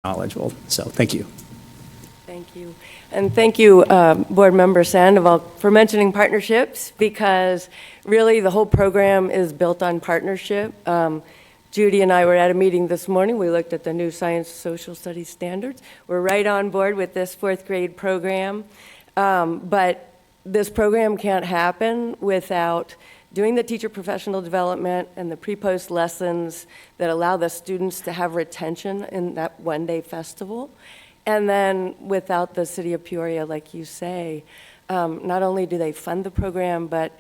knowledgeable. So thank you. Thank you. And thank you, Board Member Sandoval, for mentioning partnerships, because really the whole program is built on partnership. Judy and I were at a meeting this morning. We looked at the new science social studies standards. We're right on board with this fourth grade program. But this program can't happen without doing the teacher professional development and the pre-post lessons that allow the students to have retention in that one-day festival. And then without the city of Peoria, like you say, not only do they fund the program, but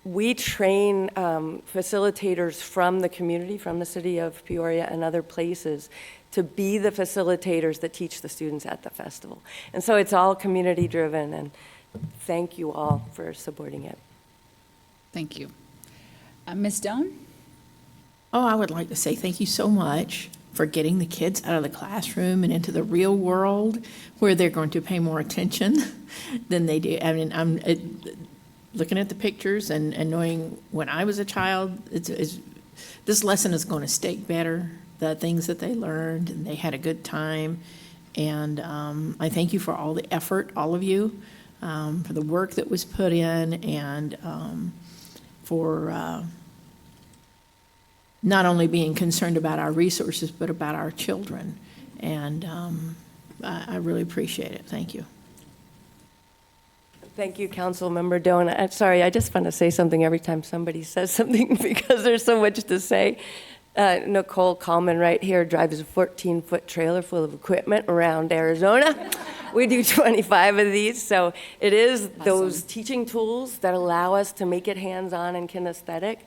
we train facilitators from the community, from the city of Peoria and other places, to be the facilitators that teach the students at the festival. And so it's all community driven, and thank you all for supporting it. Thank you. Ms. Doan? Oh, I would like to say thank you so much for getting the kids out of the classroom and into the real world where they're going to pay more attention than they do. I mean, I'm looking at the pictures and knowing when I was a child, this lesson is going to stick better, the things that they learned, and they had a good time. And I thank you for all the effort, all of you, for the work that was put in, and for not only being concerned about our resources, but about our children. And I really appreciate it. Thank you. Thank you, Council Member Doan. I'm sorry, I just want to say something every time somebody says something because there's so much to say. Nicole Common right here drives a 14-foot trailer full of equipment around Arizona. We do 25 of these, so it is awesome. Those teaching tools that allow us to make it hands-on and kinesthetic.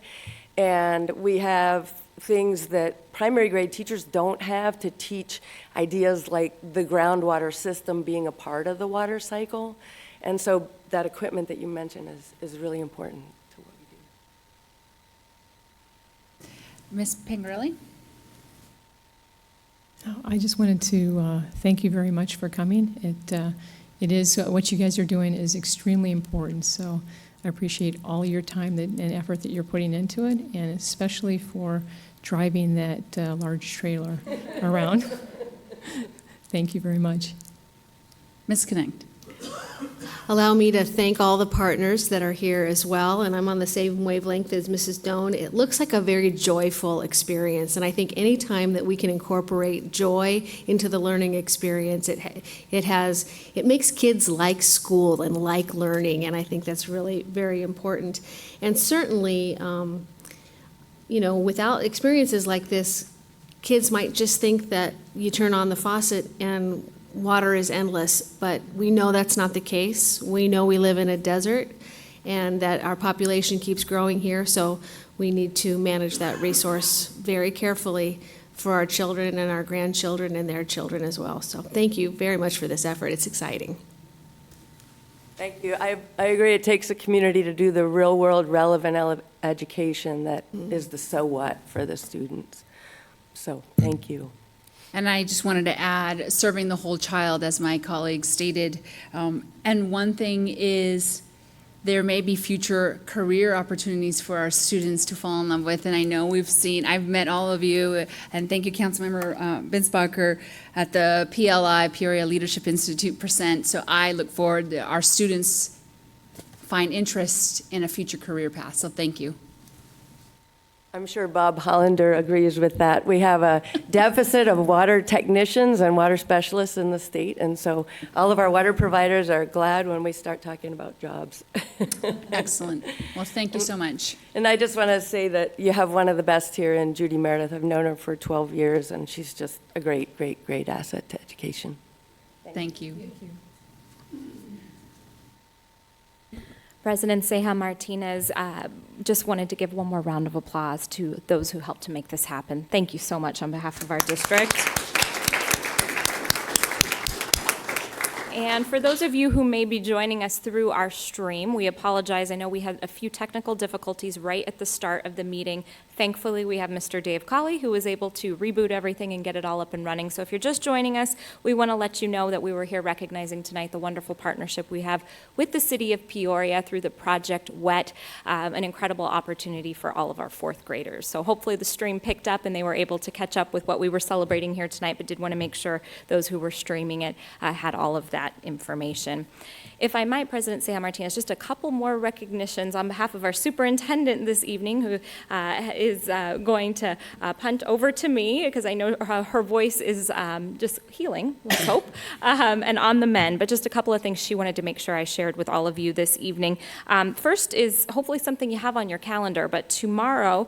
And we have things that primary grade teachers don't have to teach ideas like the groundwater system being a part of the water cycle. And so that equipment that you mentioned is really important to what we do. Ms. Pingarelli? I just wanted to thank you very much for coming. It is what you guys are doing is extremely important. So I appreciate all your time and effort that you're putting into it, and especially for driving that large trailer around. Thank you very much. Ms. Connect? Allow me to thank all the partners that are here as well, and I'm on the same wavelength as Mrs. Doan. It looks like a very joyful experience, and I think any time that we can incorporate joy into the learning experience, it makes kids like school and like learning, and I think that's really very important. And certainly, without experiences like this, kids might just think that you turn on the faucet and water is endless, but we know that's not the case. We know we live in a desert and that our population keeps growing here, so we need to manage that resource very carefully for our children and our grandchildren and their children as well. So thank you very much for this effort. It's exciting. Thank you. I agree. It takes a community to do the real world relevant education that is the so what for the students. So thank you. And I just wanted to add, serving the whole child, as my colleague stated. And one thing is, there may be future career opportunities for our students to fall in love with. And I know I've met all of you, and thank you, Councilmember Binsbacher, at the PLI, Peoria Leadership Institute Present. So I look forward that our students find interest in a future career path. So thank you. I'm sure Bob Hollander agrees with that. We have a deficit of water technicians and water specialists in the state, and so all of our water providers are glad when we start talking about jobs. Excellent. Well, thank you so much. And I just want to say that you have one of the best here in Judy Meredith. I've known her for 12 years, and she's just a great, great, great asset to education. Thank you. President Seha Martinez, just wanted to give one more round of applause to those who helped to make this happen. Thank you so much on behalf of our district. And for those of you who may be joining us through our stream, we apologize. I know we had a few technical difficulties right at the start of the meeting. Thankfully, we have Mr. Dave Colley, who was able to reboot everything and get it all up and running. So if you're just joining us, we want to let you know that we were here recognizing tonight the wonderful partnership we have with the city of Peoria through the Project WET, an incredible opportunity for all of our fourth graders. So hopefully the stream picked up and they were able to catch up with what we were celebrating here tonight, but did want to make sure those who were streaming it had all of that information. If I might, President Sam Martinez, just a couple more recognitions on behalf of our superintendent this evening, who is going to punt over to me, because I know her voice is just healing, let's hope, and on the mend. But just a couple of things she wanted to make sure I shared with all of you this evening. First is hopefully something you have on your calendar, but tomorrow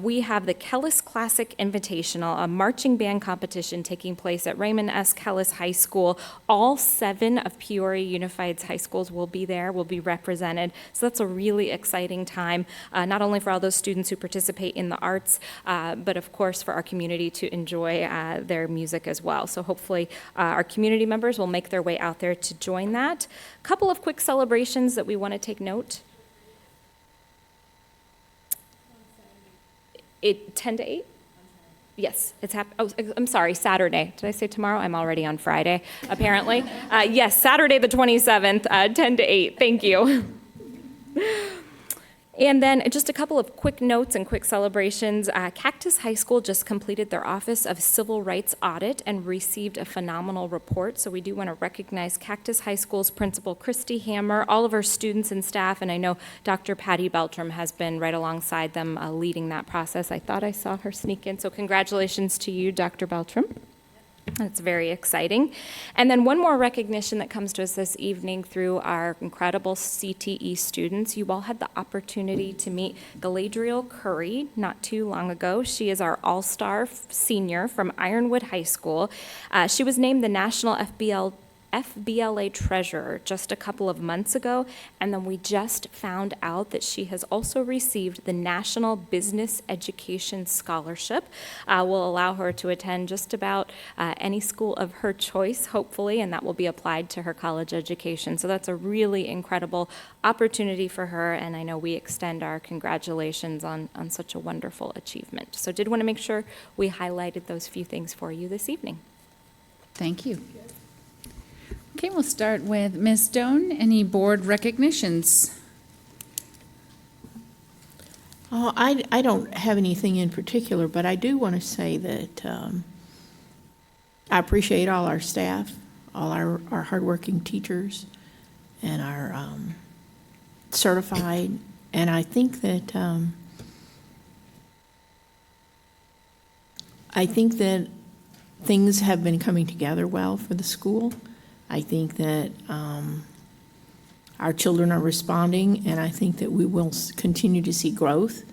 we have the Kellis Classic Invitational, a marching band competition taking place at Raymond S. Kellis High School. All 7 of Peoria Unified's high schools will be there, will be represented. So that's a really exciting time, not only for all those students who participate in the arts, but of course for our community to enjoy their music as well. So hopefully our community members will make their way out there to join that. A couple of quick celebrations that we want to take note. 10 to 8? Yes, it's I'm sorry, Saturday. Did I say tomorrow? I'm already on Friday, apparently. Yes, Saturday the 27th, 10 to 8. Thank you. And then just a couple of quick notes and quick celebrations. Cactus High School just completed their Office of Civil Rights Audit and received a phenomenal report. So we do want to recognize Cactus High School's principal, Christy Hammer, all of our students and staff, and I know Dr. Patty Beltram has been right alongside them leading that process. I thought I saw her sneak in, so congratulations to you, Dr. Beltram. That's very exciting. And then one more recognition that comes to us this evening through our incredible CTE students. You all had the opportunity to meet Galadriel Curry not too long ago. She is our all-star senior from Ironwood High School. She was named the National FBLA Treasurer just a couple of months ago, and then we just found out that she has also received the National Business Education Scholarship. Will allow her to attend just about any school of her choice, hopefully, and that will be applied to her college education. So that's a really incredible opportunity for her, and I know we extend our congratulations on such a wonderful achievement. So did want to make sure we highlighted those few things for you this evening. Thank you. Okay, we'll start with Ms. Doan. Any board recognitions? Oh, I don't have anything in particular, but I do want to say that I appreciate all our staff, all our hardworking teachers, and our certified. And I think that things have been coming together well for the school. I think that our children are responding, and I think that we will continue to see growth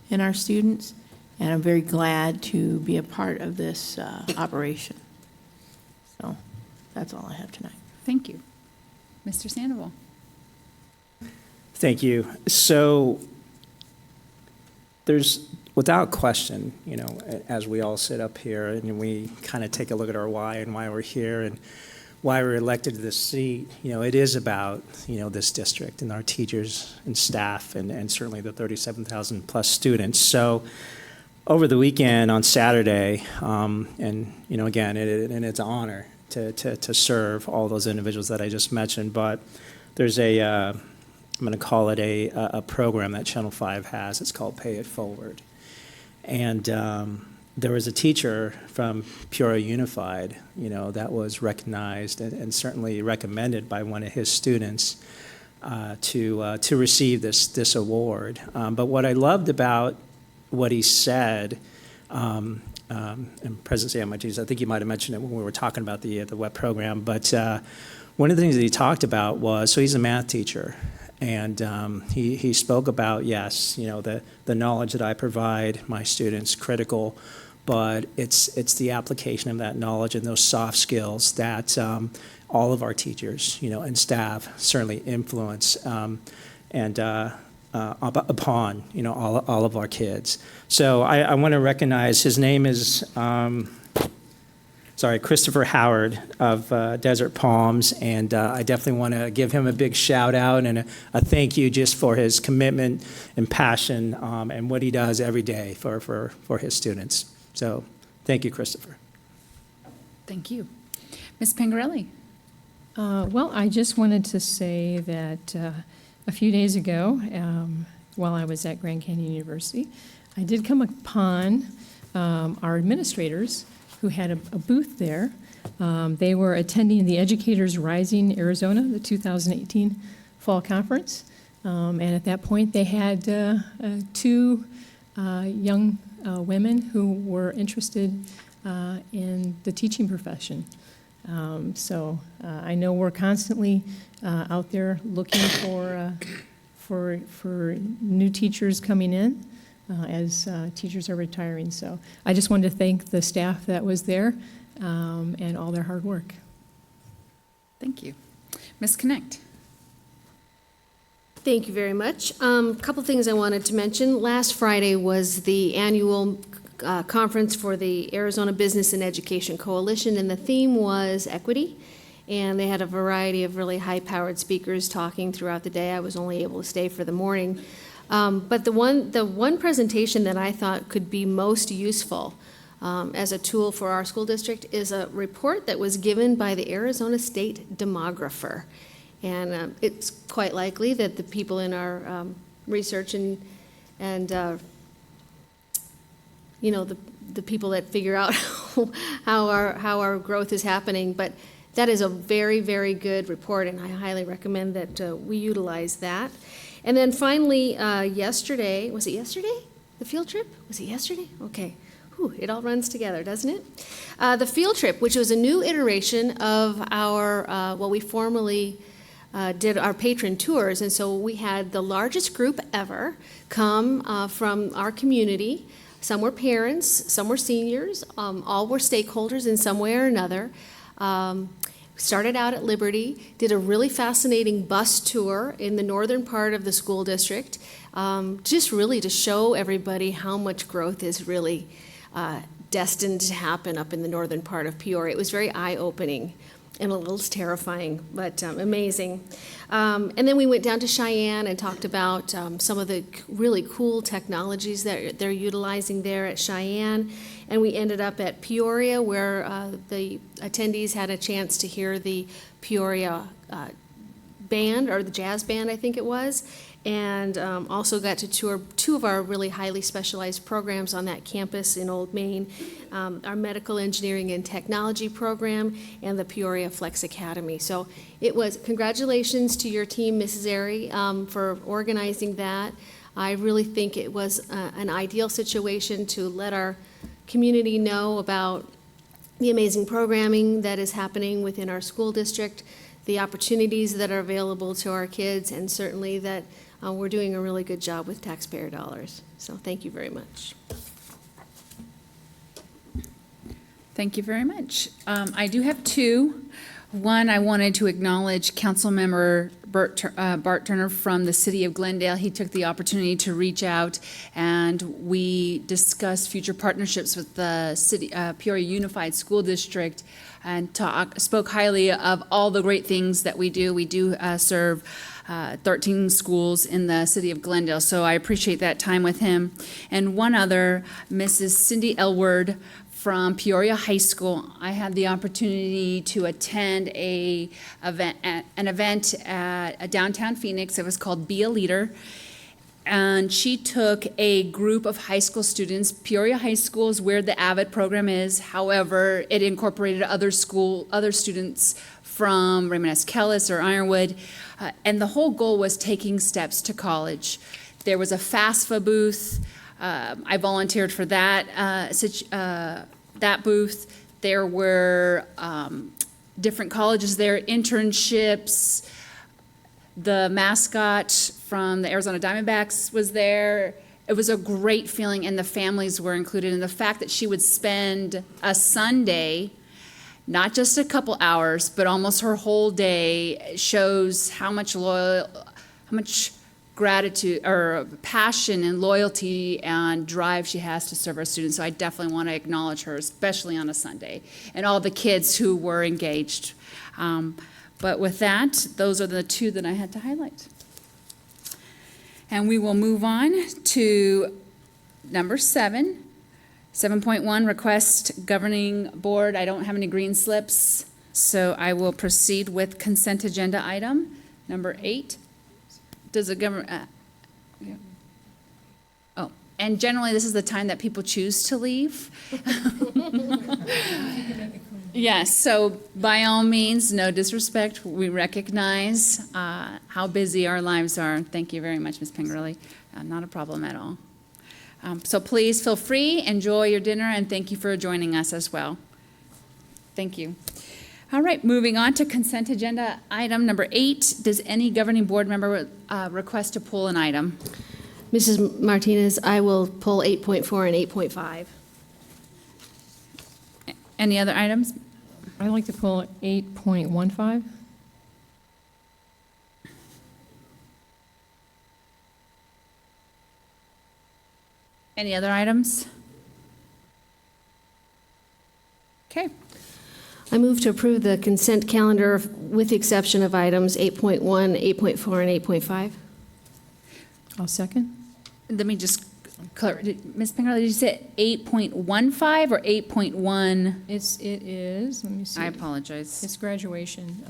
in our students, and I'm very glad to be a part of this operation. So that's all I have tonight. Thank you. Mr. Sandoval. Thank you. So there's, without question, you know, as we all sit up here and we kind of take a look at our why and why we're here and why we're elected to this seat, you know, it is about, you know, this district and our teachers and staff and certainly the 37,000 plus students. So over the weekend on Saturday, and, you know, again, and it's an honor to serve all those individuals that I just mentioned, but there's I'm going to call it a program that Channel 5 has. It's called Pay It Forward. And there was a teacher from Peoria Unified, you know, that was recognized and certainly recommended by one of his students to receive this award. But what I loved about what he said, and President Sam Martinez, I think you might have mentioned it when we were talking about the WET program, but one of the things that he talked about was, so he's a math teacher, and he spoke about, yes, you know, the knowledge that I provide my students, critical, but it's the application of that knowledge and those soft skills that all of our teachers, you know, and staff certainly influence upon, you know, all of our kids. So I want to recognize, his name is Christopher Howard of Desert Palms, and I definitely want to give him a big shout out and a thank you just for his commitment and passion and what he does every day for his students. So thank you, Christopher. Thank you. Ms. Pangarelli? Well, I just wanted to say that a few days ago, while I was at Grand Canyon University, I did come upon our administrators who had a booth there. They were attending the Educators Rising Arizona, the 2018 Fall Conference. And at that point, they had two young women who were interested in the teaching profession. So I know we're constantly out there looking for new teachers coming in as teachers are retiring. So I just wanted to thank the staff that was there and all their hard work. Thank you. Ms. Connect? Thank you very much. A couple things I wanted to mention. Last Friday was the annual conference for the Arizona Business and Education Coalition, and the theme was equity. And they had a variety of really high-powered speakers talking throughout the day. I was only able to stay for the morning. But the one presentation that I thought could be most useful as a tool for our school district is a report that was given by the Arizona State Demographer. And it's quite likely that the people in our research and you know, the people that figure out how our growth is happening, but that is a very, very good report, and I highly recommend that we utilize that. And then finally, yesterday, was it yesterday? The field trip? Was it yesterday? Okay. Whew, it all runs together, doesn't it? The field trip, which was a new iteration of our, what we formerly did our patron tours, and so we had the largest group ever come from our community. Some were parents, some were seniors, all were stakeholders in some way or another. Started out at Liberty, did a really fascinating bus tour in the northern part of the school district, just really to show everybody how much growth is really destined to happen up in the northern part of Peoria. It was very eye-opening and a little terrifying, but amazing. And then we went down to Cheyenne and talked about some of the really cool technologies that they're utilizing there at Cheyenne. And we ended up at Peoria, where the attendees had a chance to hear the Peoria band, or the jazz band, I think it was, and also got to tour two of our really highly specialized programs on that campus in Old Main, our Medical Engineering and Technology program and the Peoria Flex Academy. So it was, congratulations to your team, Mrs. Airy, for organizing that. I really think it was an ideal situation to let our community know about the amazing programming that is happening within our school district, the opportunities that are available to our kids, and certainly that we're doing a really good job with taxpayer dollars. So thank you very much. Thank you very much. I do have two. One, I wanted to acknowledge Councilmember Bart Turner from the City of Glendale. He took the opportunity to reach out, and we discussed future partnerships with the city, Peoria Unified School District, and spoke highly of all the great things that we do. We do serve 13 schools in the City of Glendale, so I appreciate that time with him. And one other, Mrs. Cindy Elward from Peoria High School. I had the opportunity to attend an event at downtown Phoenix. It was called Be a Leader. And she took a group of high school students. Peoria High School is where the AVID program is. However, it incorporated other students from Raymond S. Kellis or Ironwood. And the whole goal was taking steps to college. There was a FAFSA booth. I volunteered for that booth. There were different colleges there, internships. The mascot from the Arizona Diamondbacks was there. It was a great feeling, and the families were included. And the fact that she would spend a Sunday, not just a couple hours, but almost her whole day, shows how much gratitude or passion and loyalty and drive she has to serve our students. So I definitely want to acknowledge her, especially on a Sunday, and all the kids who were engaged. But with that, those are the two that I had to highlight. And we will move on to number 7. 7.1, request governing board. I don't have any green slips, so I will proceed with consent agenda item. Number 8, does the yeah. Oh, and generally this is the time that people choose to leave. Yes, so by all means, no disrespect, we recognize how busy our lives are. Thank you very much, Ms. Pingerelli. Not a problem at all. So please feel free, enjoy your dinner, and thank you for joining us as well. Thank you. All right, moving on to consent agenda item number 8. Does any governing board member request to pull an item? Mrs. Martinez, I will pull 8.4 and 8.5. Any other items? I'd like to pull 8.15. Any other items? Okay. I move to approve the consent calendar with the exception of items 8.1, 8.4, and 8.5. I'll second. Let me just clarify. Ms. Pingerelli, did you say 8.15 or 8.1? It is, let me see. I apologize. It's graduation.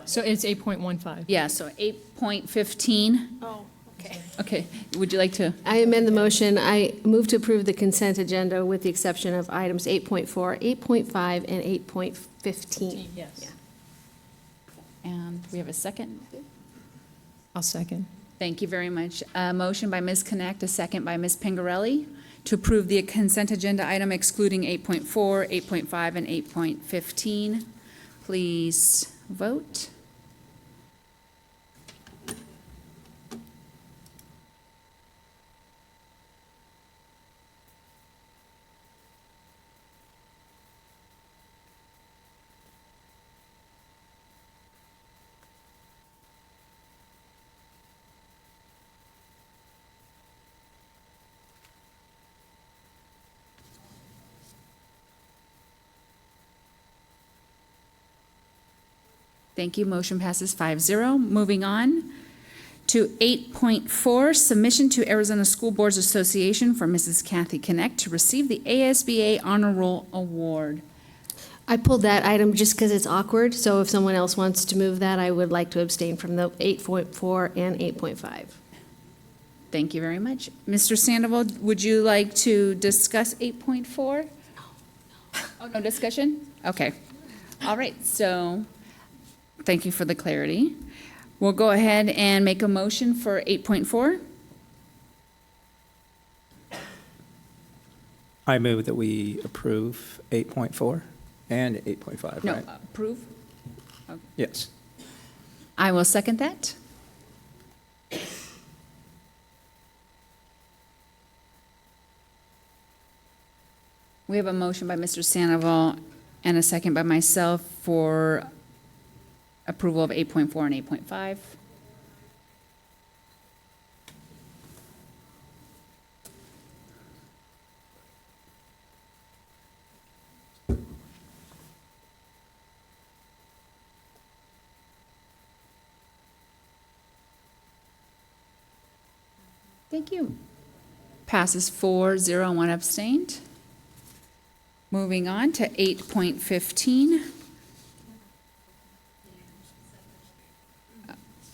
So it's 8.15. Yeah, so 8.15. Oh, okay. Okay, would you like to? I amend the motion. I move to approve the consent agenda with the exception of items 8.4, 8.5, and 8.15. Yes. And we have a second. I'll second. Thank you very much. A motion by Ms. Connect, a second by Ms. Pingerelli to approve the consent agenda item excluding 8.4, 8.5, and 8.15. Please vote. Thank you. Motion passes 5-0. Moving on to 8.4, submission to Arizona School Boards Association for Mrs. Kathy Connect to receive the ASBA Honor Roll Award. I pulled that item just because it's awkward, so if someone else wants to move that, I would like to abstain from the 8.4 and 8.5. Thank you very much. Mr. Sandoval, would you like to discuss 8.4? Oh, no discussion? Okay. All right, so thank you for the clarity. We'll go ahead and make a motion for 8.4. I move that we approve 8.4 and 8.5, No, right? approve. Yes. I will second that. We have a motion by Mr. Sandoval and a second by myself for approval of 8.4 and 8.5. Thank you. Passes 4-0, 1 abstained. Moving on to 8.15.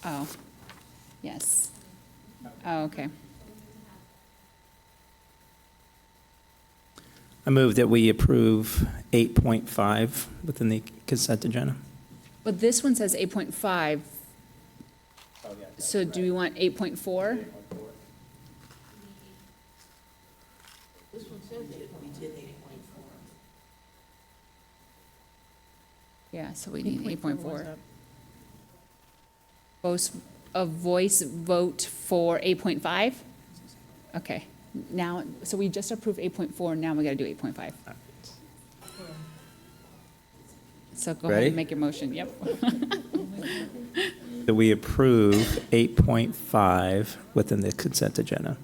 Oh, yes. Oh, okay. I move that we approve 8.5 within the consent agenda. But this one says 8.5. So do we want 8.4? Yeah, so we need 8.4. A voice vote for 8.5? Okay, now, so we just approved 8.4, now we gotta do 8.5. So go ahead Ready? and make your motion, yep. that we approve 8.5 within the consent agenda.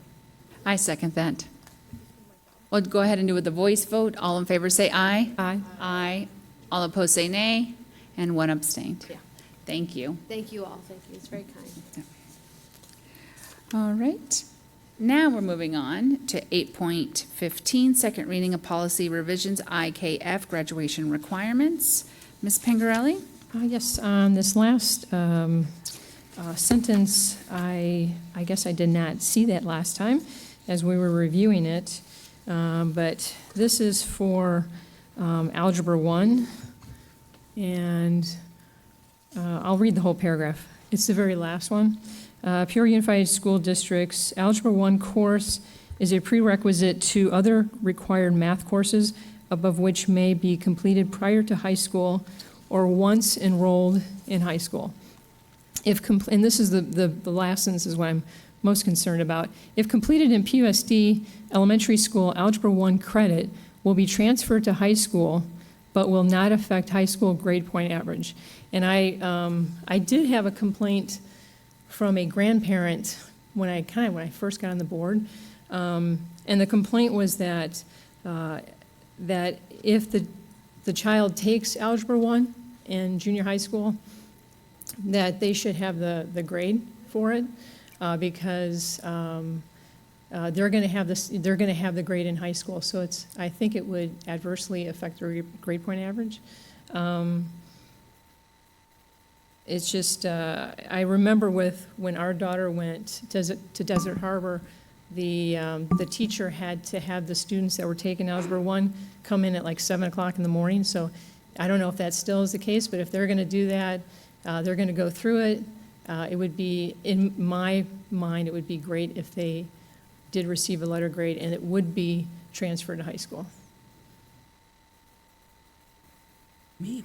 I second that. We'll go ahead and do it with the voice vote. All in favor say aye. Aye. Aye. All opposed say nay, and one abstained. Yeah. Thank you. Thank you all, thank you, it's very kind. All right. Now we're moving on to 8.15, second reading of policy revisions, IKF Graduation Requirements. Ms. Pangarelli? Yes, on this last sentence, I guess I did not see that last time as we were reviewing it, but this is for Algebra 1, and I'll read the whole paragraph. It's the very last one. Peoria Unified School District's Algebra 1 course is a prerequisite to other required math courses, above which may be completed prior to high school or once enrolled in high school. And this is the last sentence is what I'm most concerned about. If completed in PUSD elementary school, Algebra 1 credit will be transferred to high school, but will not affect high school grade point average. And I did have a complaint from a grandparent when I first got on the board, and the complaint was that that if the child takes Algebra 1 in junior high school, that they should have the grade for it, because they're going to have the grade in high school. So I think it would adversely affect their grade point average. It's just, I remember when our daughter went to Desert Harbor, the teacher had to have the students that were taking Algebra 1 come in at like 7 o'clock in the morning. So I don't know if that still is the case, but if they're going to do that, they're going to go through it. It would be, in my mind, it would be great if they did receive a letter grade and it would be transferred to high school. Me?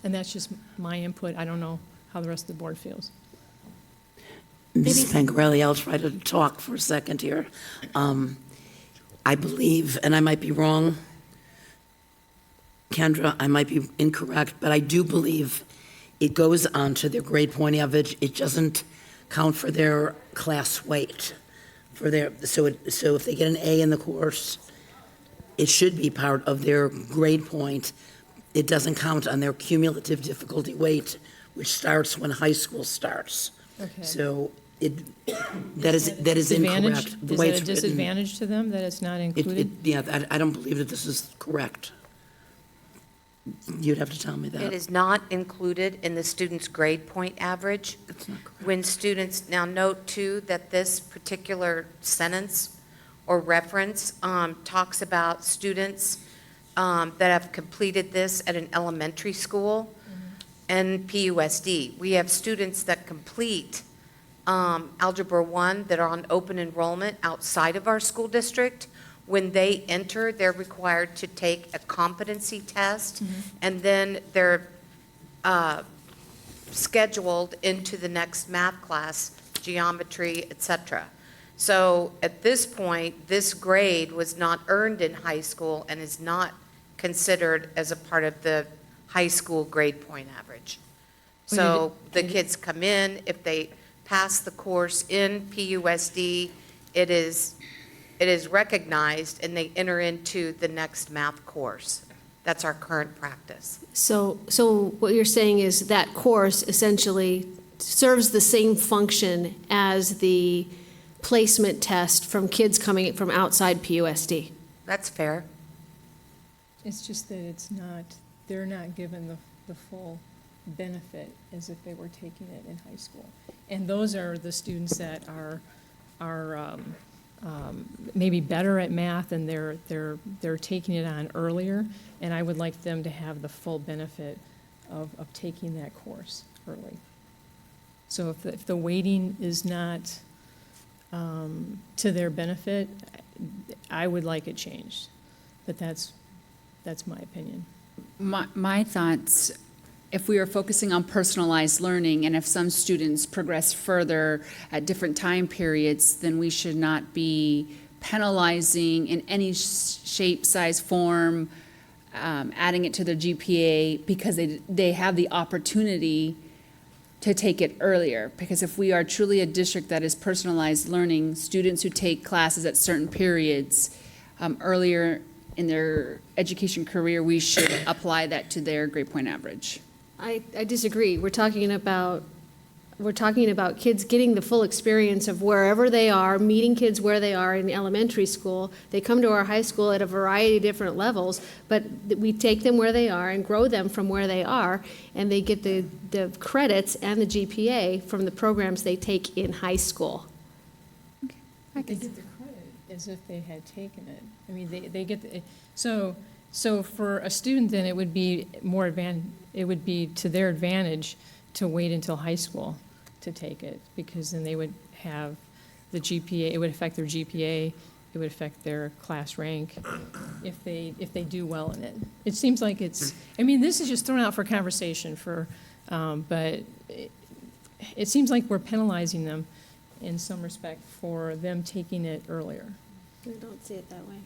And that's just my input. I don't know how the rest of the board feels. Mrs. Pangarelli, I'll try to talk for a second here. I believe, and I might be wrong, Kendra, I might be incorrect, but I do believe it goes on to their grade point average. It doesn't count for their class weight. So if they get an A in the course, it should be part of their grade point. It doesn't count on their cumulative difficulty weight, which starts when high school starts. Okay. So that is incorrect. The Is way it a it's written. disadvantage to them that it's not included? Yeah, I don't believe that this is correct. You'd have to tell me that. It is not included in the student's grade point average. That's not correct. When students, now note too that this particular sentence or reference talks about students that have completed this at an elementary school and PUSD. We have students that complete Algebra 1 that are on open enrollment outside of our school district. When they enter, they're required to take a competency test, and then they're scheduled into the next math class, geometry, etc. So at this point, this grade was not earned in high school and is not considered as a part of the high school grade point average. So the kids come in, if they pass the course in PUSD, it is recognized and they enter into the next math course. That's our current practice. So what you're saying is that course essentially serves the same function as the placement test from kids coming from outside PUSD. That's fair. It's just that they're not given the full benefit as if they were taking it in high school. And those are the students that are maybe better at math and they're taking it on earlier, and I would like them to have the full benefit of taking that course early. So if the weighting is not to their benefit, I would like it changed, but that's my opinion. My thoughts, if we are focusing on personalized learning, and if some students progress further at different time periods, then we should not be penalizing in any shape, size, form, adding it to their GPA because they have the opportunity to take it earlier, because if we are truly a district that is personalized learning, students who take classes at certain periods earlier in their education career, we should apply that to their grade point average. I disagree. We're talking about kids getting the full experience of wherever they are, meeting kids where they are in elementary school. They come to our high school at a variety of different levels, but we take them where they are and grow them from where they are, and they get the credits and the GPA from the programs they take in high school. They get the credit as if they had taken it. I mean, they get, so for a student, then it would be it would be to their advantage to wait until high school to take it, because then they would have the GPA, it would affect their GPA, it would affect their class rank if they do well in it. It seems like I mean, this is just thrown out for conversation but it seems like we're penalizing them in some respect for them taking it earlier. I don't see it that way.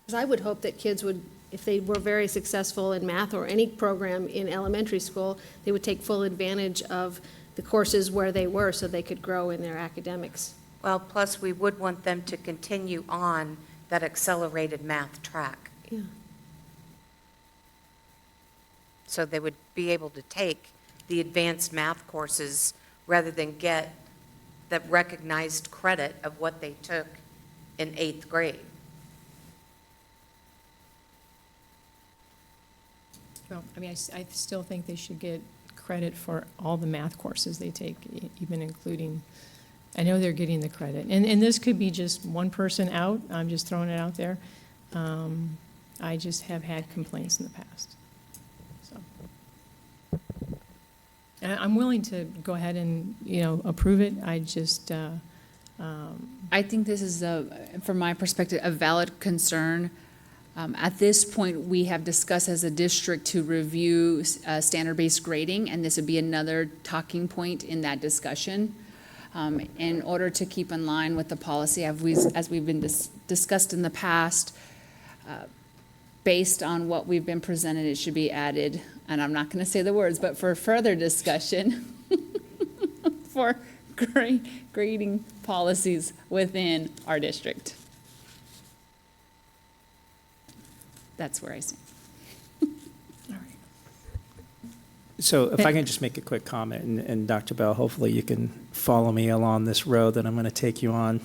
Because I would hope that kids would, if they were very successful in math or any program in elementary school, they would take full advantage of the courses where they were so they could grow in their academics. Well, plus we would want them to continue on that accelerated math track. Yeah. So they would be able to take the advanced math courses rather than get the recognized credit of what they took in 8th grade. Well, I mean, I still think they should get credit for all the math courses they take, even including, I know they're getting the credit. And this could be just one person out, I'm just throwing it out there. I just have had complaints in the past, so. And I'm willing to go ahead and, approve it, I just, I think this is, from my perspective, a valid concern. At this point, we have discussed as a district to review standard-based grading, and this would be another talking point in that discussion. In order to keep in line with the policy, as we've been discussed in the past, based on what we've been presented, it should be added, and I'm not going to say the words, but for further discussion, for grading policies within our district. That's where I stand. So if I can just make a quick comment, and Dr. Bell, hopefully you can follow me along this road that I'm going to take you on.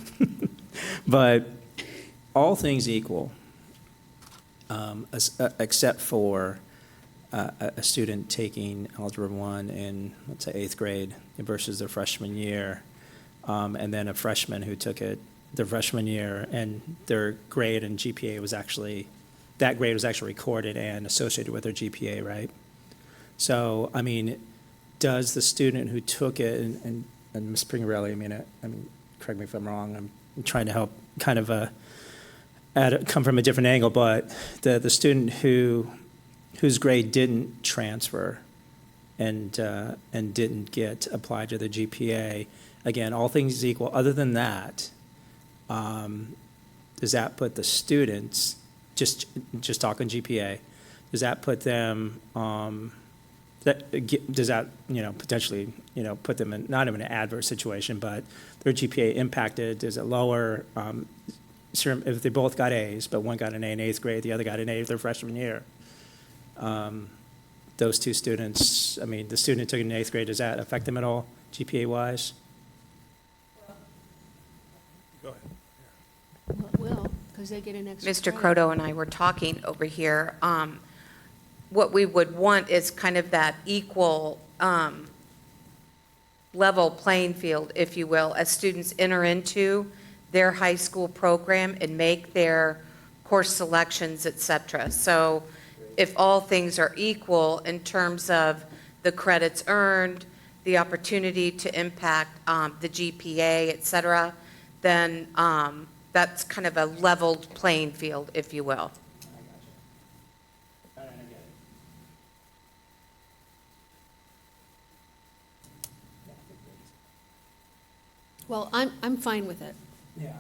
But all things equal, except for a student taking Algebra 1 in, let's say, 8th grade versus their freshman year, and then a freshman who took it their freshman year, and their grade and GPA was actually, that grade was actually recorded and associated with their GPA, right? So, I mean, does the student who took it, and Ms. Pringarelli, I mean, correct me if I'm wrong, I'm trying to help kind of come from a different angle, but the student whose grade didn't transfer and didn't get applied to the GPA, again, all things equal, other than that, does that put the students, just talking GPA, does that put them, does that, potentially, put them in, not in an adverse situation, but their GPA impacted, is it lower? If they both got A's, but one got an A in 8th grade, the other got an A their freshman year. Those two students, I mean, the student who took it in 8th grade, does that affect them at all, GPA-wise? Well, it will, because they get an extra Mr. credit. Croto and I were talking over here. What we would want is kind of that equal level playing field, if you will, as students enter into their high school program and make their course selections, et cetera. So if all things are equal in terms of the credits earned, the opportunity to impact the GPA, et cetera, then that's kind of a leveled playing field, if you will. Well, I'm fine with it. Yeah.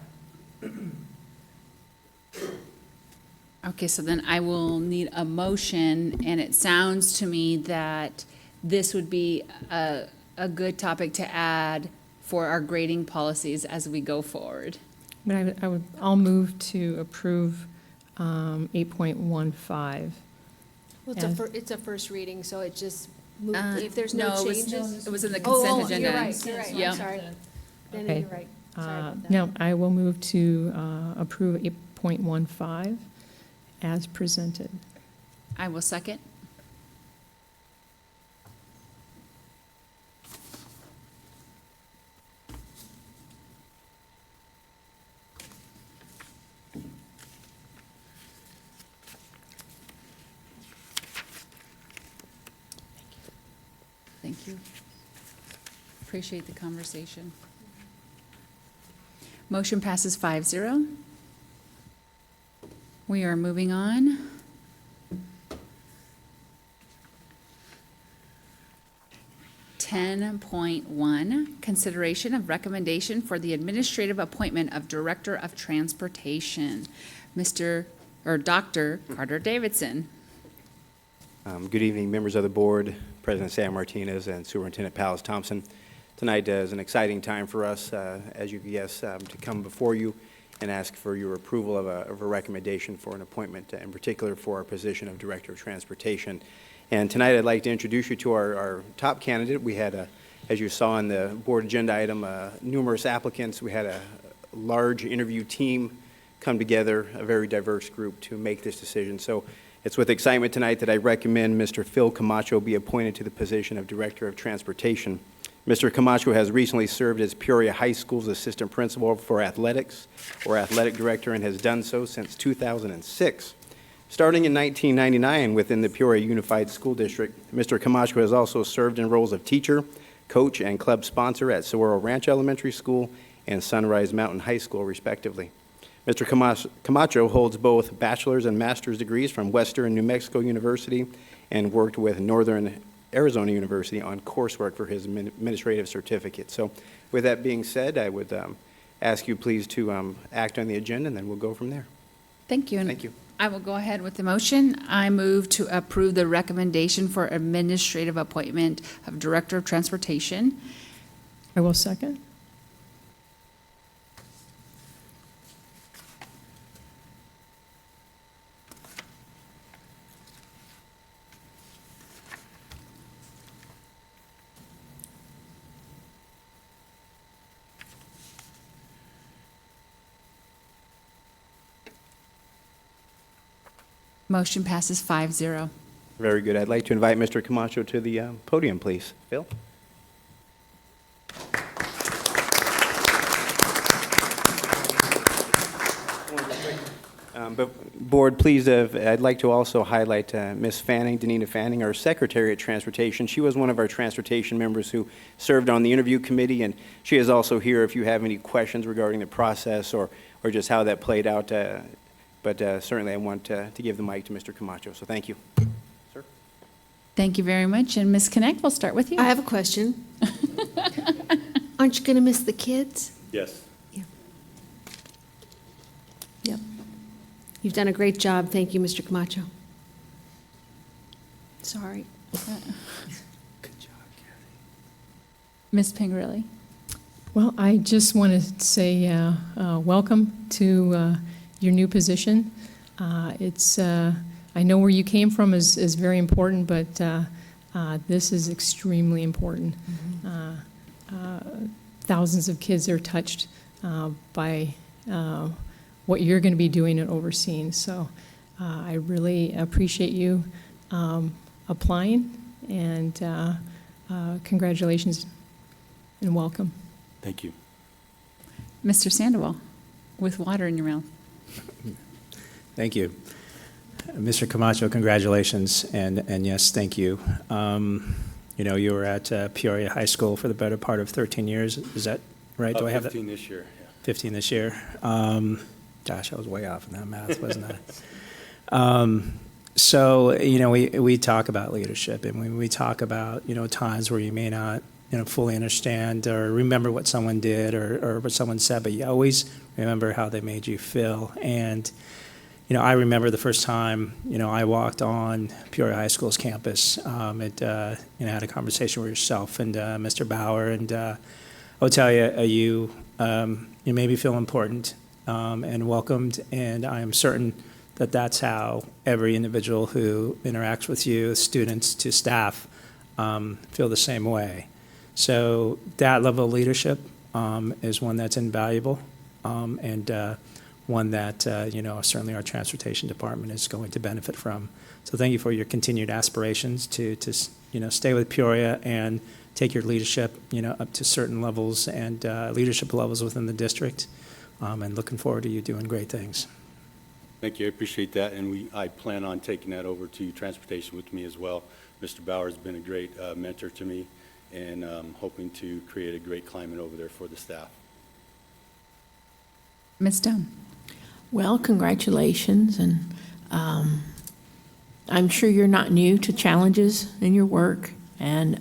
Okay, so then I will need a motion, and it sounds to me that this would be a good topic to add for our grading policies as we go forward. But I'll move to approve 8.15. Well, As- it's a first reading, so it just, if there's No, no it was- changes. It was in the Oh, consent agenda. you're right, Yeah. I'm sorry. Then Okay. you're right, sorry about that. Now, I will move to approve 8.15 as presented. I will second. Thank you. Appreciate the conversation. Motion passes 5-0. We are moving on. Ten point one, consideration of recommendation for the administrative appointment of Director of Transportation, Dr. Carter Davidson. Good evening, members of the board, President Sam Martinez and Superintendent Palace Thompson. Tonight is an exciting time for us, as you guess, to come before you and ask for your approval of a recommendation for an appointment, in particular for our position of Director of Transportation. And tonight I'd like to introduce you to our top candidate. We had, as you saw in the board agenda item, numerous applicants. We had a large interview team come together, a very diverse group to make this decision. So it's with excitement tonight that I recommend Mr. Phil Camacho be appointed to the position of Director of Transportation. Mr. Camacho has recently served as Peoria High School's Assistant Principal for Athletics, or Athletic Director, and has done so since 2006. Starting in 1999 within the Peoria Unified School District, Mr. Camacho has also served in roles of teacher, coach, and club sponsor at Saguaro Ranch Elementary School and Sunrise Mountain High School, respectively. Mr. Camacho holds both bachelor's and master's degrees from Western New Mexico University and worked with Northern Arizona University on coursework for his administrative certificate. So with that being said, I would ask you please to act on the agenda, and then we'll go from there. Thank you. And Thank you. I will go ahead with the motion. I move to approve the recommendation for administrative appointment of Director of Transportation. I will second. Motion passes 5-0. Very good. I'd like to invite Mr. Camacho to the podium, please. Phil? But board, please, I'd like to also highlight Ms. Fanning, Danita Fanning, our Secretary at Transportation. She was one of our transportation members who served on the interview committee, and she is also here if you have any questions regarding the process or just how that played out. But certainly I want to give the mic to Mr. Camacho, so thank you. Sir? Thank you very much. And Ms. Connect, we'll start with you. I have a question. Aren't you going to miss the kids? Yes. Yep. You've done a great job. Thank you, Mr. Camacho. Sorry. Ms. Pingerelli. Well, I just want to say welcome to your new position. I know where you came from is very important, but this is extremely important. Thousands of kids are touched by what you're going to be doing and overseeing. So I really appreciate you applying, and congratulations and welcome. Thank you. Mr. Sandoval, with water in your mouth. Thank you. Mr. Camacho, congratulations, and yes, thank you. You were at Peoria High School for the better part of 13 years. Is that right? Do I have that? 15 this year, yeah. 15 this year. Gosh, I was way off in that math, wasn't I? So, we talk about leadership, and we talk about, times where you may not, fully understand or remember what someone did or what someone said, but you always remember how they made you feel. And, I remember the first time, I walked on Peoria High School's campus, had a conversation with yourself and Mr. Bauer, and I will tell you, you made me feel important and welcomed, and I am certain that that's how every individual who interacts with you, students to staff, feel the same way. So that level of leadership is one that's invaluable, and one that, certainly our transportation department is going to benefit from. So thank you for your continued aspirations to stay with Peoria and take your leadership, up to certain levels and leadership levels within the district. And looking forward to you doing great things. Thank you, I appreciate that, and I plan on taking that over to transportation with me as well. Mr. Bauer has been a great mentor to me, and hoping to create a great climate over there for the staff. Ms. Stone. Well, congratulations, and I'm sure you're not new to challenges in your work, and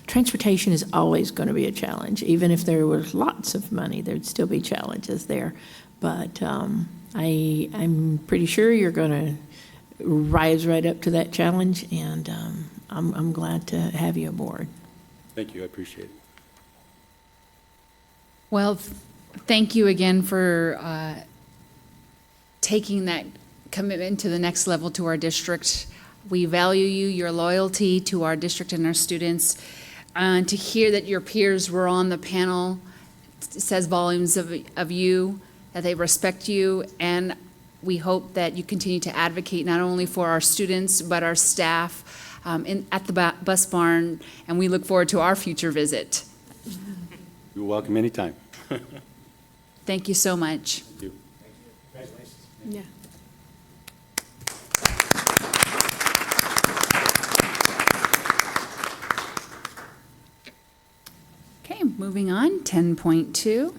transportation is always going to be a challenge. Even if there was lots of money, there'd still be challenges there. But I'm pretty sure you're going to rise right up to that challenge, and I'm glad to have you aboard. Thank you, I appreciate it. Well, thank you again for taking that commitment to the next level to our district. We value you, your loyalty to our district and our students. To hear that your peers were on the panel says volumes of you, that they respect you, and we hope that you continue to advocate not only for our students, but our staff at the bus barn, and we look forward to our future visit. You're welcome anytime. Thank you so much. Thank you. Congratulations. Yeah. Okay, moving on, 10.2.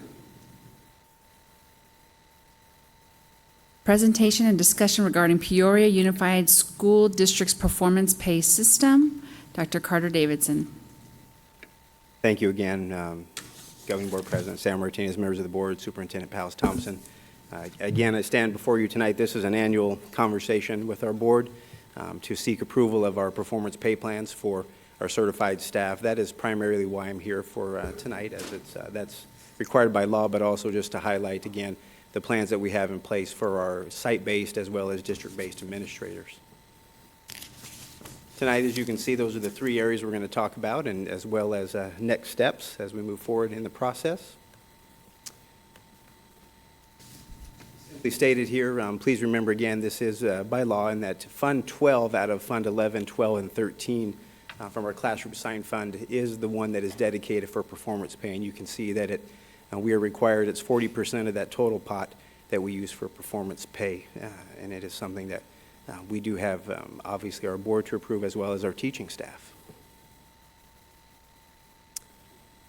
Presentation and discussion regarding Peoria Unified School District's performance pay system. Dr. Carter Davidson. Thank you again, Governing Board President Sam Martinez, members of the board, Superintendent Powles Thompson. Again, I stand before you tonight. This is an annual conversation with our board to seek approval of our performance pay plans for our certified staff. That is primarily why I'm here for tonight, as that's required by law, but also just to highlight again the plans that we have in place for our site-based as well as district-based administrators. Tonight, as you can see, those are the three areas we're going to talk about, and as well as next steps as we move forward in the process. Simply stated here, please remember again, this is by law, and that Fund 12 out of Fund 11, 12, and 13 from our classroom assigned fund is the one that is dedicated for performance pay, and you can see that we are required, it's 40% of that total pot that we use for performance pay, and it is something that we do have, obviously, our board to approve as well as our teaching staff.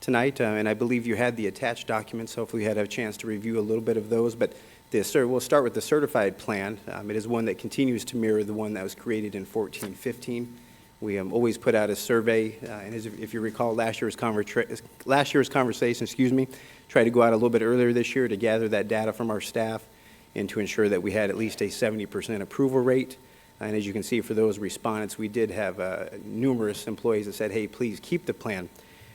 Tonight, and I believe you had the attached documents, hopefully you had a chance to review a little bit of those, but we'll start with the certified plan. It is one that continues to mirror the one that was created in 14-15. We always put out a survey, and if you recall last year's conversation, tried to go out a little bit earlier this year to gather that data from our staff and to ensure that we had at least a 70% approval rate. And as you can see, for those respondents, we did have numerous employees that said, hey, please keep the plan.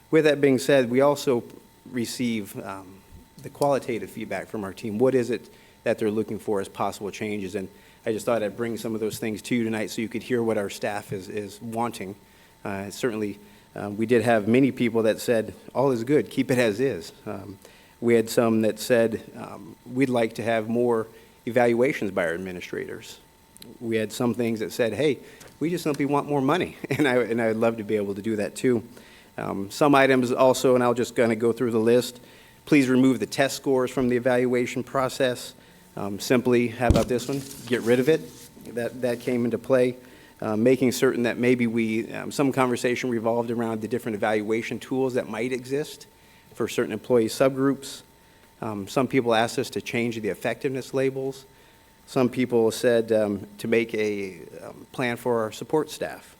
With that being said, we also receive the qualitative feedback from our team. What is it that they're looking for as possible changes? And I just thought I'd bring some of those things to you tonight so you could hear what our staff is wanting. Certainly, we did have many people that said, all is good, keep it as is. We had some that said, we'd like to have more evaluations by our administrators. We had some things that said, hey, we just simply want more money, and I'd love to be able to do that too. Some items also, and I'll just kind of go through the list, please remove the test scores from the evaluation process. Simply, how about this one? Get rid of it. That came into play. Making certain that maybe some conversation revolved around the different evaluation tools that might exist for certain employee subgroups. Some people asked us to change the effectiveness labels. Some people said to make a plan for our support staff.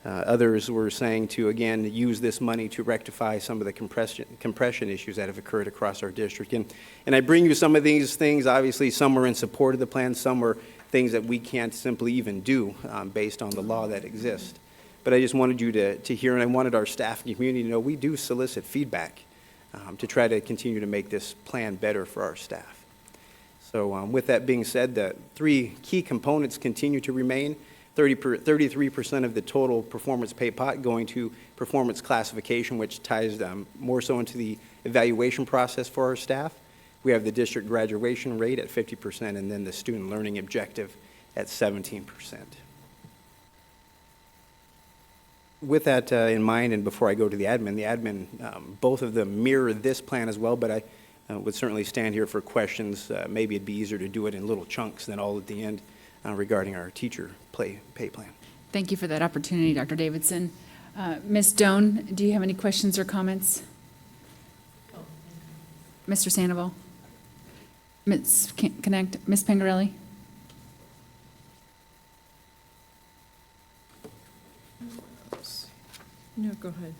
Others were saying to, again, use this money to rectify some of the compression issues that have occurred across our district. And I bring you some of these things. Obviously, some are in support of the plan, some are things that we can't simply even do based on the law that exists. But I just wanted you to hear, and I wanted our staff and community to know we do solicit feedback to try to continue to make this plan better for our staff. So with that being said, the three key components continue to remain. 33% of the total performance pay pot going to performance classification, which ties more so into the evaluation process for our staff. We have the district graduation rate at 50%, and then the student learning objective at 17%. With that in mind, and before I go to the admin, both of them mirror this plan as well, but I would certainly stand here for questions. Maybe it'd be easier to do it in little chunks than all at the end regarding our teacher pay plan. Thank you for that opportunity, Dr. Davidson. Ms. Doan, do you have any questions or comments? Mr. Sandoval? Ms. Connect, Ms. Pangarelli? No, go ahead.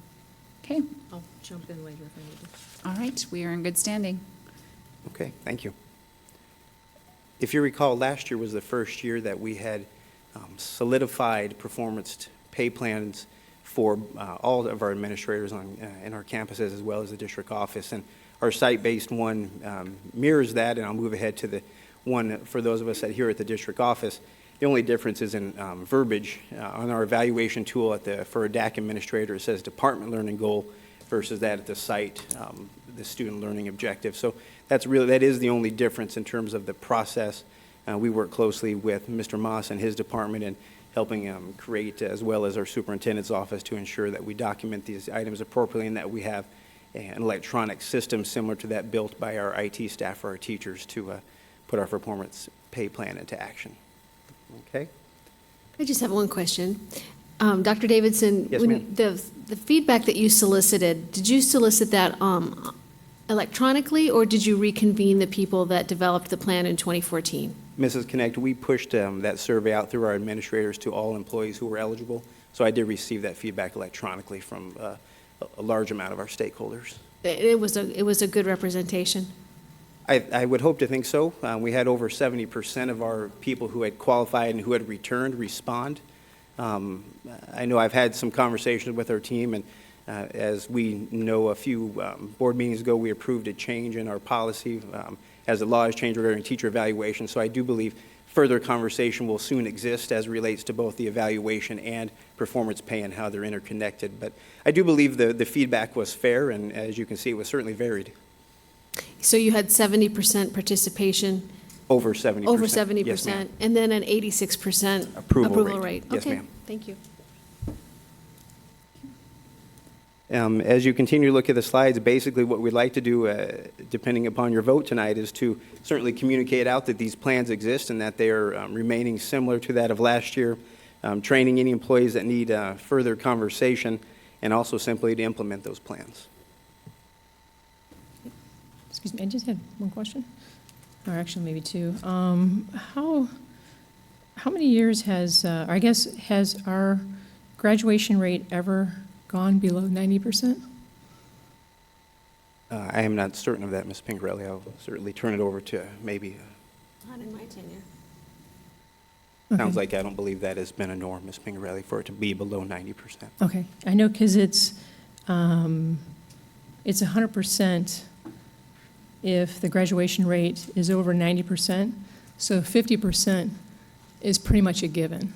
Okay, I'll jump in later if I need to. all right, we are in good standing. Okay, thank you. If you recall, last year was the first year that we had solidified performance pay plans for all of our administrators in our campuses as well as the district office. And our site-based one mirrors that, and I'll move ahead to the one for those of us that here at the district office. The only difference is in verbiage. On our evaluation tool for a DAC administrator, it says department learning goal versus that at the site, the student learning objective. So that is the only difference in terms of the process. We work closely with Mr. Moss and his department in helping create, as well as our superintendent's office, to ensure that we document these items appropriately and that we have an electronic system similar to that built by our IT staff for our teachers to put our performance pay plan into action. Okay? I just have one question. Dr. Davidson, Yes, when ma'am. the feedback that you solicited, did you solicit that electronically, or did you reconvene the people that developed the plan in 2014? Mrs. Connect, we pushed that survey out through our administrators to all employees who were eligible, so I did receive that feedback electronically from a large amount of our stakeholders. It was a good representation? I would hope to think so. We had over 70% of our people who had qualified and who had returned respond. I know I've had some conversations with our team, and as we know, a few board meetings ago, we approved a change in our policy as the law has changed regarding teacher evaluation. So I do believe further conversation will soon exist as relates to both the evaluation and performance pay and how they're interconnected. But I do believe the feedback was fair, and as you can see, it was certainly varied. So you had 70% participation? Over 70%. Over 70%? Yes, ma'am. And then an 86% Approval rate? Yes, Okay, ma'am. thank you. As you continue to look at the slides, basically what we'd like to do, depending upon your vote tonight, is to certainly communicate out that these plans exist and that they are remaining similar to that of last year, training any employees that need further conversation, and also simply to implement those plans. Excuse me, I just had one question, or actually maybe two. How many years has our graduation rate ever gone below 90%? I am not certain of that, Ms. Pingarelli. I'll certainly turn it over to maybe. Not in my tenure. Sounds like I don't believe that has been a norm, Ms. Pingarelli, for it to be below 90%. Okay, I know because it's 100% if the graduation rate is over 90%, so 50% is pretty much a given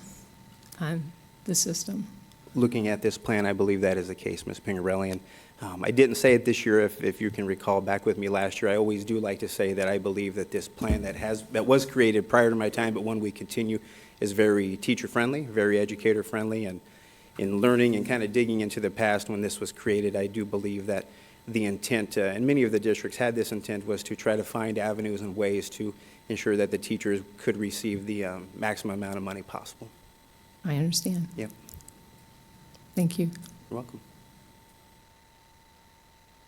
on the system. Looking at this plan, I believe that is the case, Ms. Pingarelli. And I didn't say it this year, if you can recall back with me last year. I always do like to say that I believe that this plan that was created prior to my time, but one we continue, is very teacher-friendly, very educator-friendly, and in learning and kind of digging into the past when this was created, I do believe that the intent, and many of the districts had this intent, was to try to find avenues and ways to ensure that the teachers could receive the maximum amount of money possible. I understand. Yep. Thank you. You're welcome.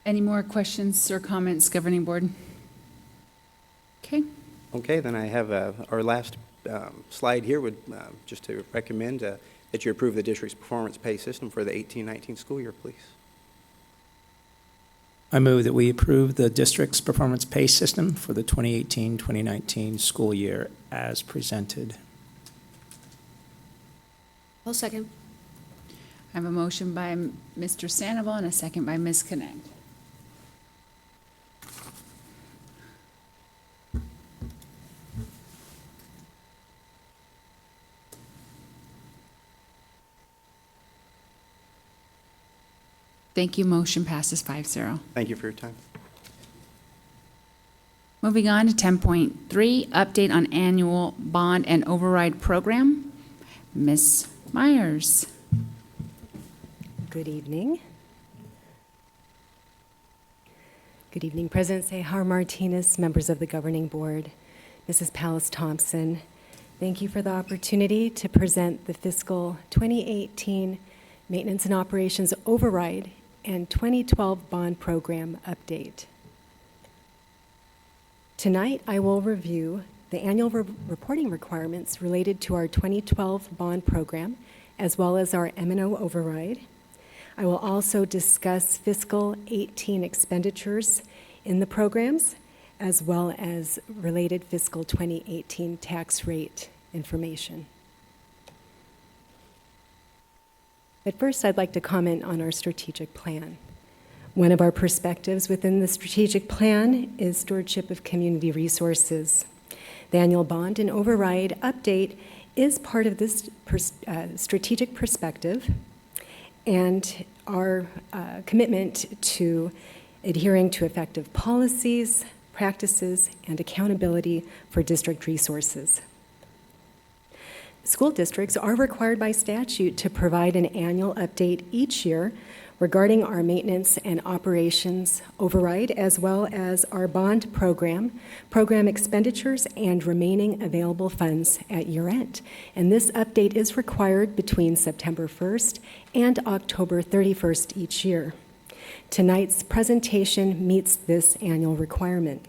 Any more questions or comments, Governing Board? Okay, Okay, then I have our last slide here would just to recommend that you approve the district's performance pay system for the 18-19 school year, please. I move that we approve the district's performance pay system for the 2018-2019 school year as presented. I'll second. I have a motion by Mr. Sandoval and a second by Ms. Connect. Thank you. Motion passes 5-0. Thank you for your time. Moving on to 10.3, update on annual bond and override program. Ms. Myers. Good evening. Good evening, President Sehar Martinez, members of the Governing Board, Mrs. Pallas Thompson. Thank you for the opportunity to present the fiscal 2018 Maintenance and Operations Override and 2012 Bond Program Update. Tonight, I will review the annual reporting requirements related to our 2012 bond program, as well as our M&O override. I will also discuss fiscal 18 expenditures in the programs, as well as related fiscal 2018 tax rate information. But first, I'd like to comment on our strategic plan. One of our perspectives within the strategic plan is stewardship of community resources. The annual bond and override update is part of this strategic perspective and our commitment to adhering to effective policies, practices, and accountability for district resources. School districts are required by statute to provide an annual update each year regarding our maintenance and operations override, as well as our bond program expenditures, and remaining available funds at year-end. And this update is required between September 1st and October 31st each year. Tonight's presentation meets this annual requirement.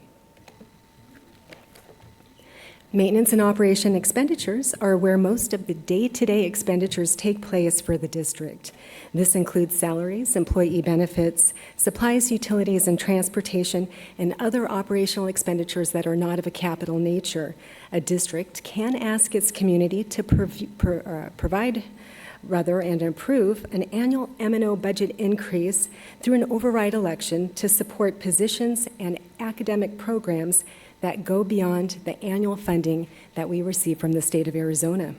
Maintenance and operation expenditures are where most of the day-to-day expenditures take place for the district. This includes salaries, employee benefits, supplies, utilities, and transportation, and other operational expenditures that are not of a capital nature. A district can ask its community to provide and approve an annual M&O budget increase through an override election to support positions and academic programs that go beyond the annual funding that we receive from the state of Arizona.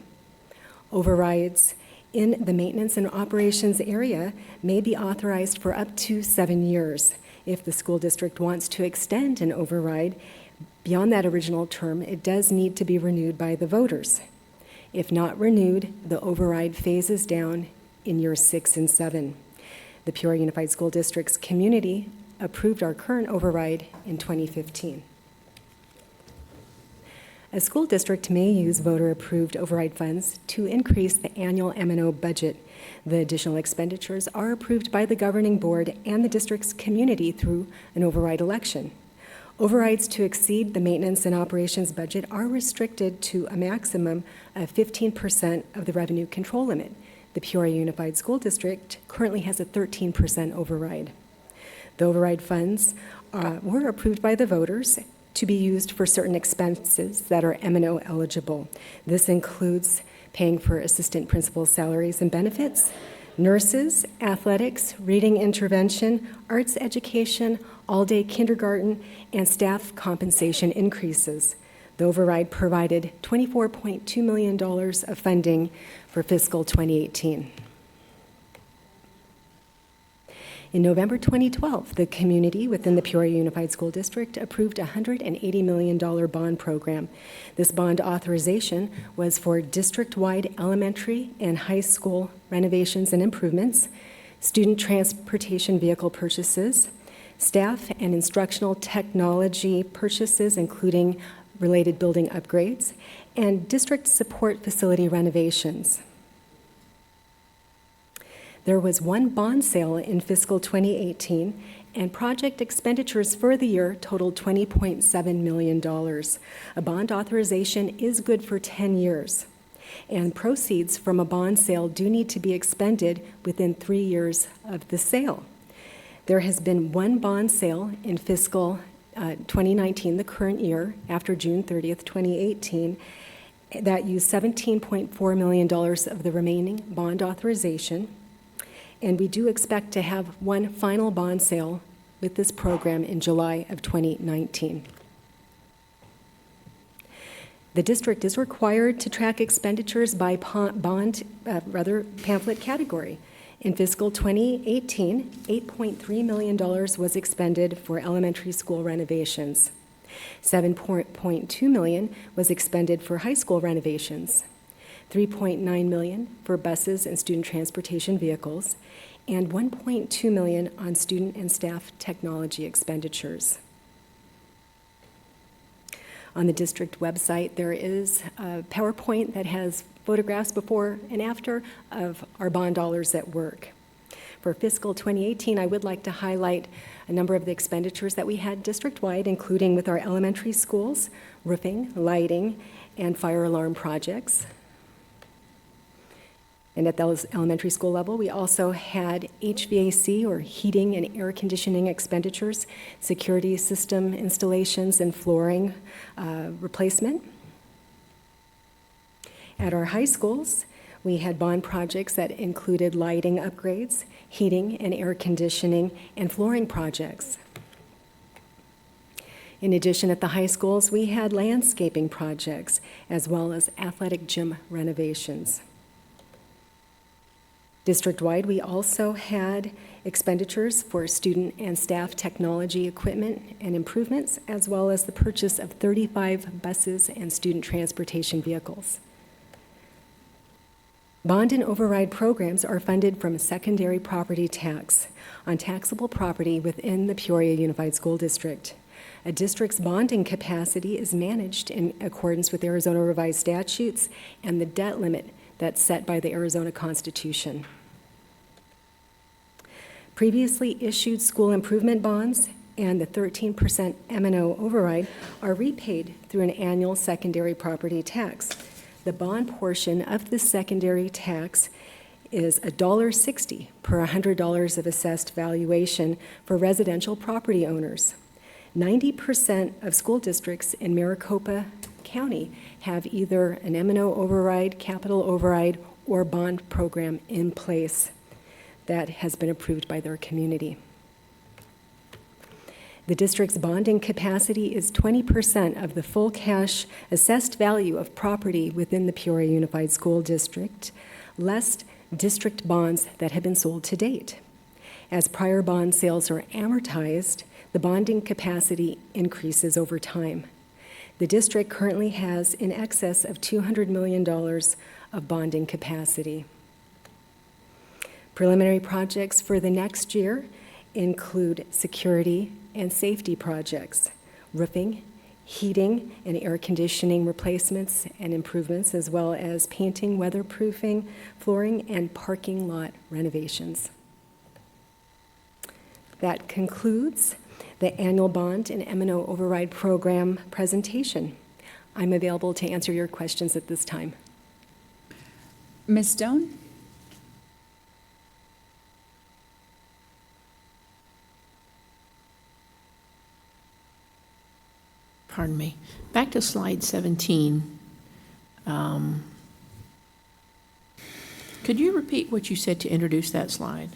Overrides in the maintenance and operations area may be authorized for up to 7 years. If the school district wants to extend an override beyond that original term, it does need to be renewed by the voters. If not renewed, the override phases down in years 6 and 7. The Peoria Unified School District's community approved our current override in 2015. A school district may use voter-approved override funds to increase the annual M&O budget. The additional expenditures are approved by the governing board and the district's community through an override election. Overrides to exceed the maintenance and operations budget are restricted to a maximum of 15% of the revenue control limit. The Peoria Unified School District currently has a 13% override. The override funds were approved by the voters to be used for certain expenses that are M&O eligible. This includes paying for assistant principal salaries and benefits, nurses, athletics, reading intervention, arts education, all-day kindergarten, and staff compensation increases. The override provided $24.2 million of funding for fiscal 2018. In November 2012, the community within the Peoria Unified School District approved a $180 million bond program. This bond authorization was for district-wide elementary and high school renovations and improvements, student transportation vehicle purchases, staff and instructional technology purchases, including related building upgrades, and district support facility renovations. There was one bond sale in fiscal 2018, and project expenditures for the year totaled $20.7 million. A bond authorization is good for 10 years. And proceeds from a bond sale do need to be expended within 3 years of the sale. There has been one bond sale in fiscal 2019, the current year, after June 30th, 2018, that used $17.4 million of the remaining bond authorization. And we do expect to have one final bond sale with this program in July of 2019. The district is required to track expenditures by pamphlet category. In fiscal 2018, $8.3 million was expended for elementary school renovations. $7.2 million was expended for high school renovations. $3.9 million for buses and student transportation vehicles, and $1.2 million on student and staff technology expenditures. On the district website, there is a PowerPoint that has photographs before and after of our bond dollars at work. For fiscal 2018, I would like to highlight a number of the expenditures that we had district-wide, including with our elementary schools, roofing, lighting, and fire alarm projects. And at the elementary school level, we also had HVAC, or heating and air conditioning expenditures, security system installations, and flooring replacement. At our high schools, we had bond projects that included lighting upgrades, heating and air conditioning, and flooring projects. In addition, at the high schools, we had landscaping projects, as well as athletic gym renovations. District-wide, we also had expenditures for student and staff technology equipment and improvements, as well as the purchase of 35 buses and student transportation vehicles. Bond and override programs are funded from a secondary property tax on taxable property within the Peoria Unified School District. A district's bonding capacity is managed in accordance with Arizona revised statutes and the debt limit that's set by the Arizona Constitution. Previously issued school improvement bonds and the 13% M&O override are repaid through an annual secondary property tax. The bond portion of the secondary tax is $1.60 per $100 of assessed valuation for residential property owners. 90% of school districts in Maricopa County have either an M&O override, capital override, or bond program in place that has been approved by their community. The district's bonding capacity is 20% of the full cash assessed value of property within the Peoria Unified School District, less district bonds that have been sold to date. As prior bond sales are amortized, the bonding capacity increases over time. The district currently has in excess of $200 million of bonding capacity. Preliminary projects for the next year include security and safety projects, roofing, heating and air conditioning replacements and improvements, as well as painting, weatherproofing, flooring, and parking lot renovations. That concludes the annual bond and M&O override program presentation. I'm available to answer your questions at this time. Ms. Stone? Pardon me. Back to slide 17. Could you repeat what you said to introduce that slide?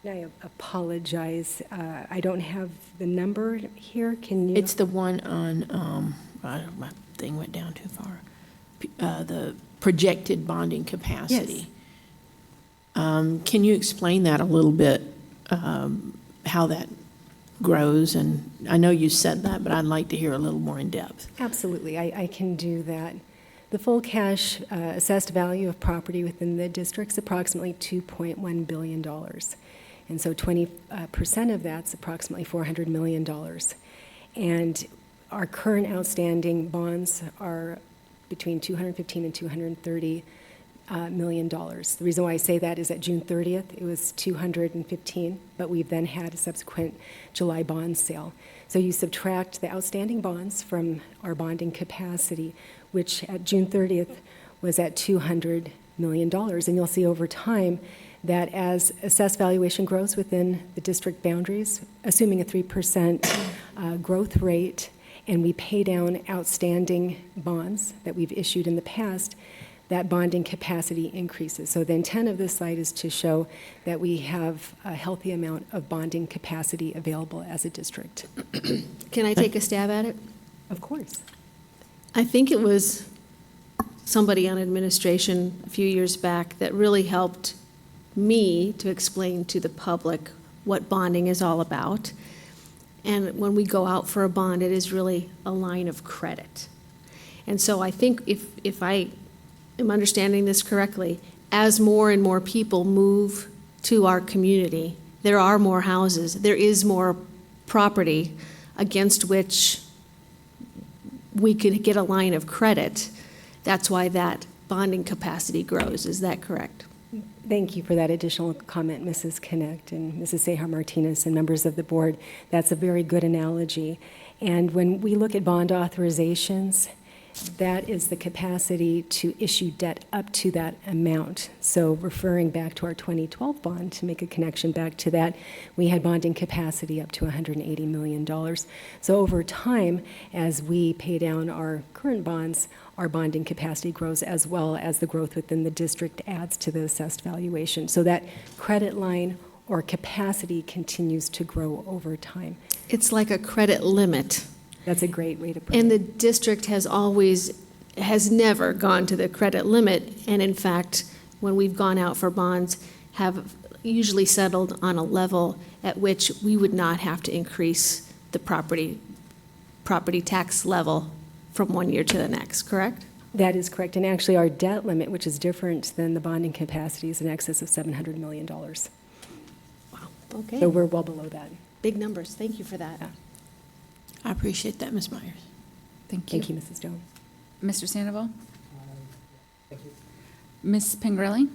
I apologize. I don't have the number here. Can you? It's the one on, my thing went down too far. The projected bonding capacity. Yes. Can you explain that a little bit, how that grows? And I know you said that, but I'd like to hear a little more in depth. Absolutely, I can do that. The full cash assessed value of property within the district is approximately $2.1 billion. And so 20% of that's approximately $400 million. And our current outstanding bonds are between $215 and $230 million. The reason why I say that is at June 30th, it was 215, but we've then had a subsequent July bond sale. So you subtract the outstanding bonds from our bonding capacity, which at June 30th was at $200 million. And you'll see over time that as assessed valuation grows within the district boundaries, assuming a 3% growth rate, and we pay down outstanding bonds that we've issued in the past, that bonding capacity increases. So the intent of this slide is to show that we have a healthy amount of bonding capacity available as a district. Can I take a stab at it? Of course. I think it was somebody on administration a few years back that really helped me to explain to the public what bonding is all about. And when we go out for a bond, it is really a line of credit. And so I think if I am understanding this correctly, as more and more people move to our community, there are more houses, there is more property against which we could get a line of credit. That's why that bonding capacity grows. Is that correct? Thank you for that additional comment, Mrs. Connect and Mrs. Ceja Martinez and members of the board. That's a very good analogy. And when we look at bond authorizations, that is the capacity to issue debt up to that amount. So referring back to our 2012 bond, to make a connection back to that, we had bonding capacity up to $180 million. So over time, as we pay down our current bonds, our bonding capacity grows, as well as the growth within the district adds to the assessed valuation. So that credit line or capacity continues to grow over time. It's like a credit limit. That's a great way to put it. And the district has never gone to the credit limit, and in fact, when we've gone out for bonds, have usually settled on a level at which we would not have to increase the property tax level from one year to the next, correct? That is correct. And actually, our debt limit, which is different than the bonding capacity, is in excess of $700 million. Wow, okay. So we're well below that. Big numbers. Thank you for that. Yeah. I appreciate that, Ms. Myers. Thank you. Thank you, Mrs. Jones. Mr. Sandoval? Ms. Pingrelli?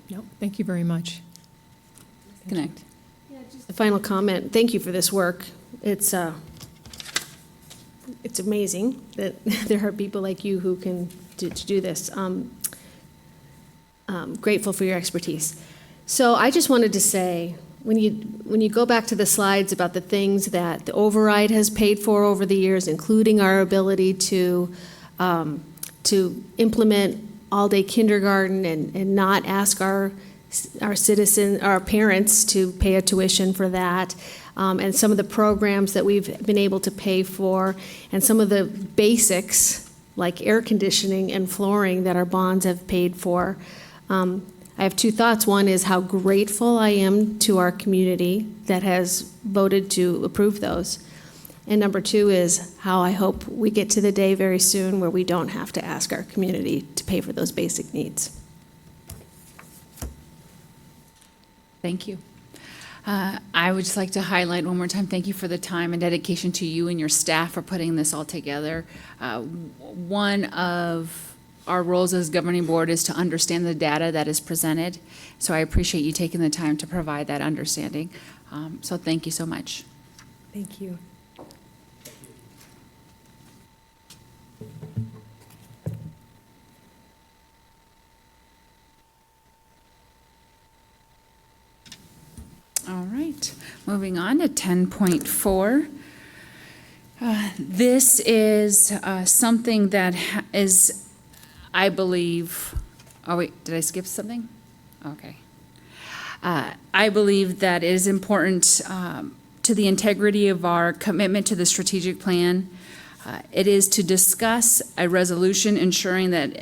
No, thank you very much. Connect. The final comment, thank you for this work. It's amazing that there are people like you who can do this. Grateful for your expertise. So I just wanted to say, when you go back to the slides about the things that the override has paid for over the years, including our ability to implement all-day kindergarten and not ask our parents to pay a tuition for that, and some of the programs that we've been able to pay for, and some of the basics like air conditioning and flooring that our bonds have paid for. I have two thoughts. One is how grateful I am to our community that has voted to approve those. And number two is how I hope we get to the day very soon where we don't have to ask our community to pay for those basic needs. Thank you. I would just like to highlight one more time, thank you for the time and dedication to you and your staff for putting this all together. One of our roles as governing board is to understand the data that is presented. So I appreciate you taking the time to provide that understanding. So thank you so much. Thank you. All right, moving on to 10.4. This is something that is, I believe, oh wait, did I skip something? Okay. I believe that it is important to the integrity of our commitment to the strategic plan. It is to discuss a resolution ensuring that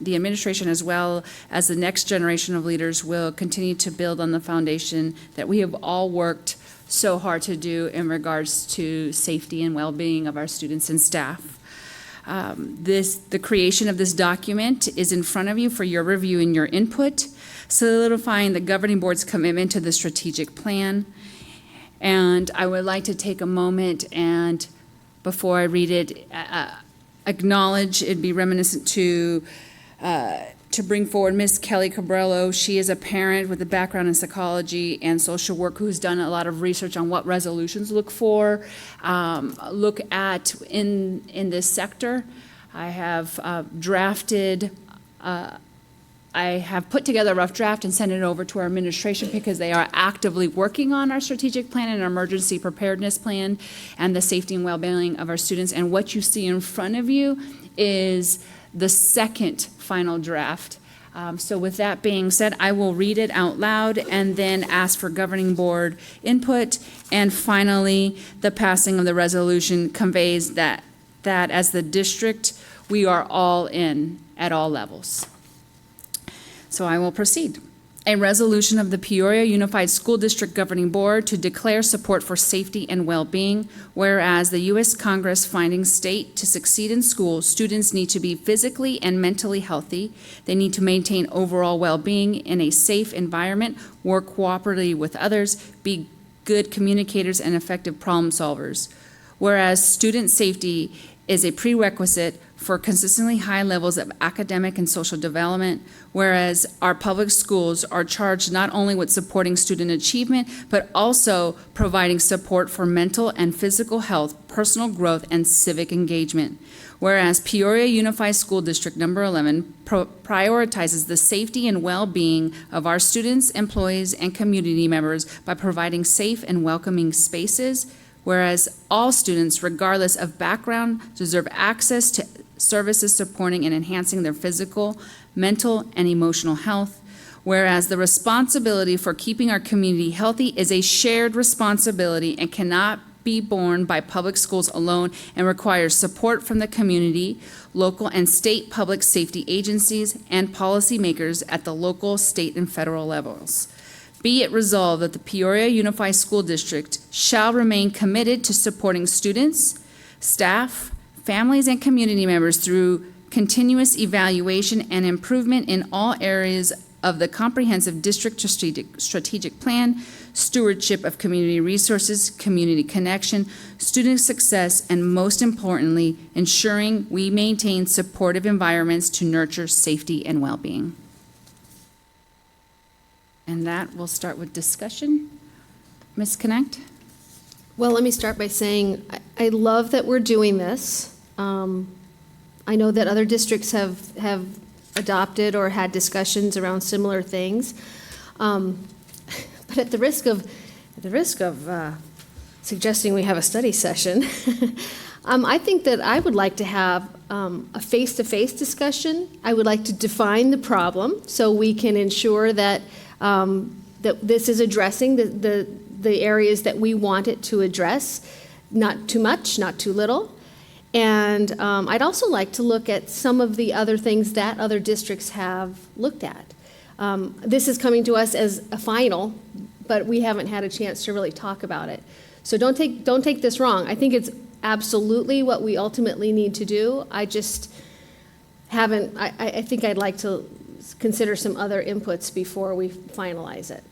the administration as well as the next generation of leaders will continue to build on the foundation that we have all worked so hard to do in regards to safety and well-being of our students and staff. The creation of this document is in front of you for your review and your input, solidifying the governing board's commitment to the strategic plan. And I would like to take a moment and, before I read it, acknowledge, it'd be reminiscent to bring forward Ms. Kelly Cabrillo. She is a parent with a background in psychology and social work who's done a lot of research on what resolutions look at in this sector. I have I have put together a rough draft and sent it over to our administration because they are actively working on our strategic plan and our emergency preparedness plan and the safety and well-being of our students. And what you see in front of you is the second final draft. So with that being said, I will read it out loud and then ask for governing board input. And finally, the passing of the resolution conveys that as the district, we are all in at all levels. So I will proceed. A resolution of the Peoria Unified School District Governing Board to declare support for safety and well-being, whereas the U.S. Congress finding state to succeed in school, students need to be physically and mentally healthy. They need to maintain overall well-being in a safe environment, work cooperatively with others, be good communicators and effective problem solvers. Whereas student safety is a prerequisite for consistently high levels of academic and social development, whereas our public schools are charged not only with supporting student achievement, but also providing support for mental and physical health, personal growth, and civic engagement. Whereas Peoria Unified School District Number 11 prioritizes the safety and well-being of our students, employees, and community members by providing safe and welcoming spaces, whereas all students, regardless of background, deserve access to services supporting and enhancing their physical, mental, and emotional health, whereas the responsibility for keeping our community healthy is a shared responsibility and cannot be borne by public schools alone and requires support from the community, local and state public safety agencies, and policymakers at the local, state, and federal levels. Be it resolved that the Peoria Unified School District shall remain committed to supporting students, staff, families, and community members through continuous evaluation and improvement in all areas of the comprehensive district strategic plan, stewardship of community resources, community connection, student success, and most importantly, ensuring we maintain supportive environments to nurture safety and well-being. And that will start with discussion. Ms. Connect? Well, let me start by saying I love that we're doing this. I know that other districts have adopted or had discussions around similar things. But at the risk of suggesting we have a study session, I think that I would like to have a face-to-face discussion. I would like to define the problem so we can ensure that that this is addressing the areas that we want it to address, not too much, not too little. And I'd also like to look at some of the other things that other districts have looked at. This is coming to us as a final, but we haven't had a chance to really talk about it. So don't take this wrong. I think it's absolutely what we ultimately need to do. I just haven't, I think I'd like to consider some other inputs before we finalize it.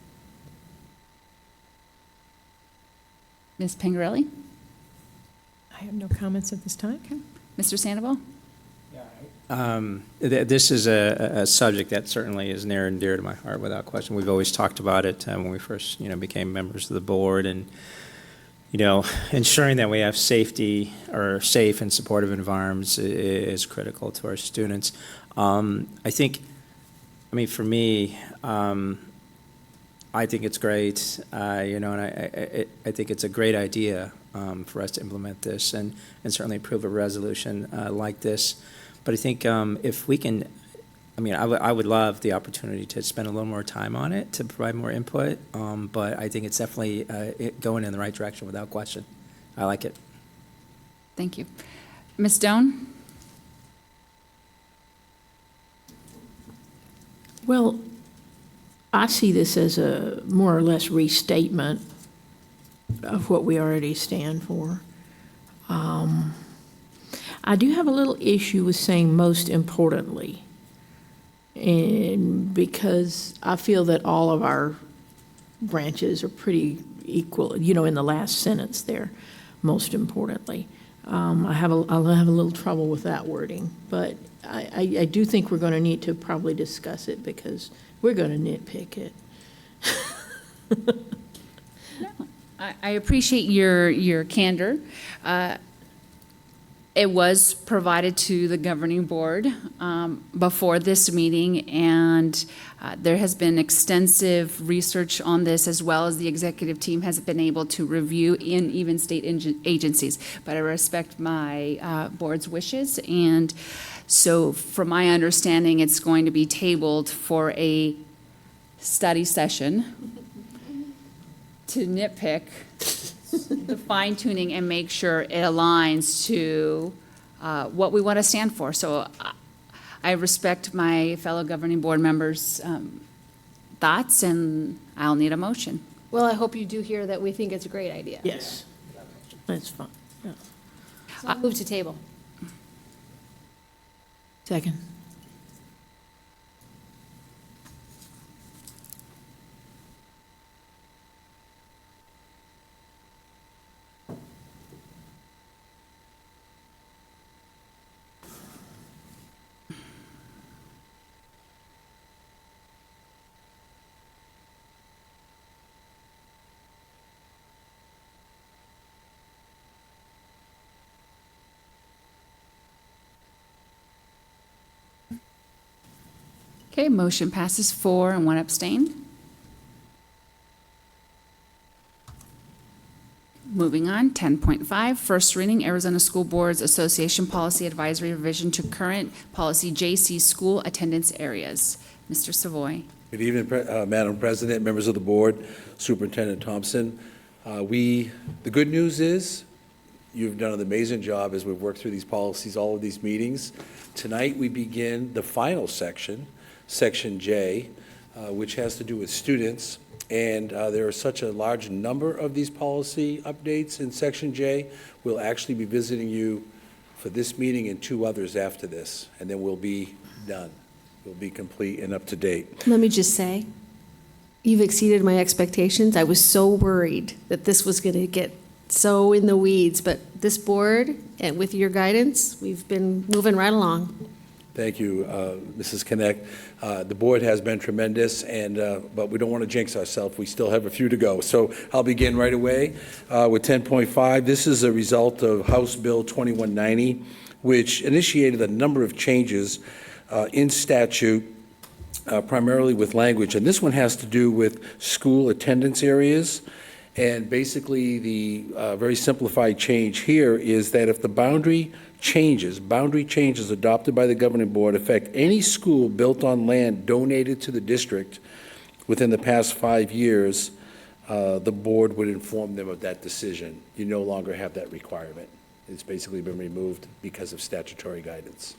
Ms. Pangarelli? I have no comments at this time. Okay. Mr. Sandoval? This is a subject that certainly is near and dear to my heart, without question. We've always talked about it when we first, became members of the board, and ensuring that we have safe and supportive environments is critical to our students. For me, I think it's great, and I think it's a great idea for us to implement this and certainly approve a resolution like this. But I think if we can, I would love the opportunity to spend a little more time on it, to provide more input, but I think it's definitely going in the right direction without question. I like it. Thank you. Ms. Stone? Well, I see this as a more or less restatement of what we already stand for. I do have a little issue with saying most importantly, and because I feel that all of our branches are pretty equal, in the last sentence there, most importantly. I'll have a little trouble with that wording, but I do think we're going to need to probably discuss it because we're going to nitpick it. I appreciate your candor. It was provided to the governing board before this meeting, and there has been extensive research on this, as well as the executive team has been able to review in even state agencies. But I respect my board's wishes, and so from my understanding, it's going to be tabled for a study session to nitpick the fine tuning and make sure it aligns to what we want to stand for. So I respect my fellow governing board members' thoughts, and I'll need a motion. Well, I hope you do hear that we think it's a great idea. Yes, that's fine. Yeah. So I'll move to table. Second. Okay, motion passes 4 and 1 abstain. Moving on, 10.5, first reading, Arizona School Boards Association Policy Advisory Revision to current policy JC school attendance areas. Mr. Savoy. Good evening, Madam President, members of the board, Superintendent Thompson. The good news is you've done an amazing job as we've worked through these policies, all of these meetings. Tonight, we begin the final section, Section J, which has to do with students. And there are such a large number of these policy updates in Section J. We'll actually be visiting you for this meeting and 2 others after this, and then we'll be done. We'll be complete and up to date. Let me just say, you've exceeded my expectations. I was so worried that this was going to get so in the weeds, but this board, and with your guidance, we've been moving right along. Thank you, Mrs. Connect. The board has been tremendous, but we don't want to jinx ourselves. We still have a few to go. So I'll begin right away with 10.5. This is a result of House Bill 2190, which initiated a number of changes in statute, primarily with language. And this one has to do with school attendance areas. And basically, the very simplified change here is that if the boundary changes adopted by the governing board affect any school built on land donated to the district within the past 5 years, the board would inform them of that decision. You no longer have that requirement. It's basically been removed because of statutory guidance.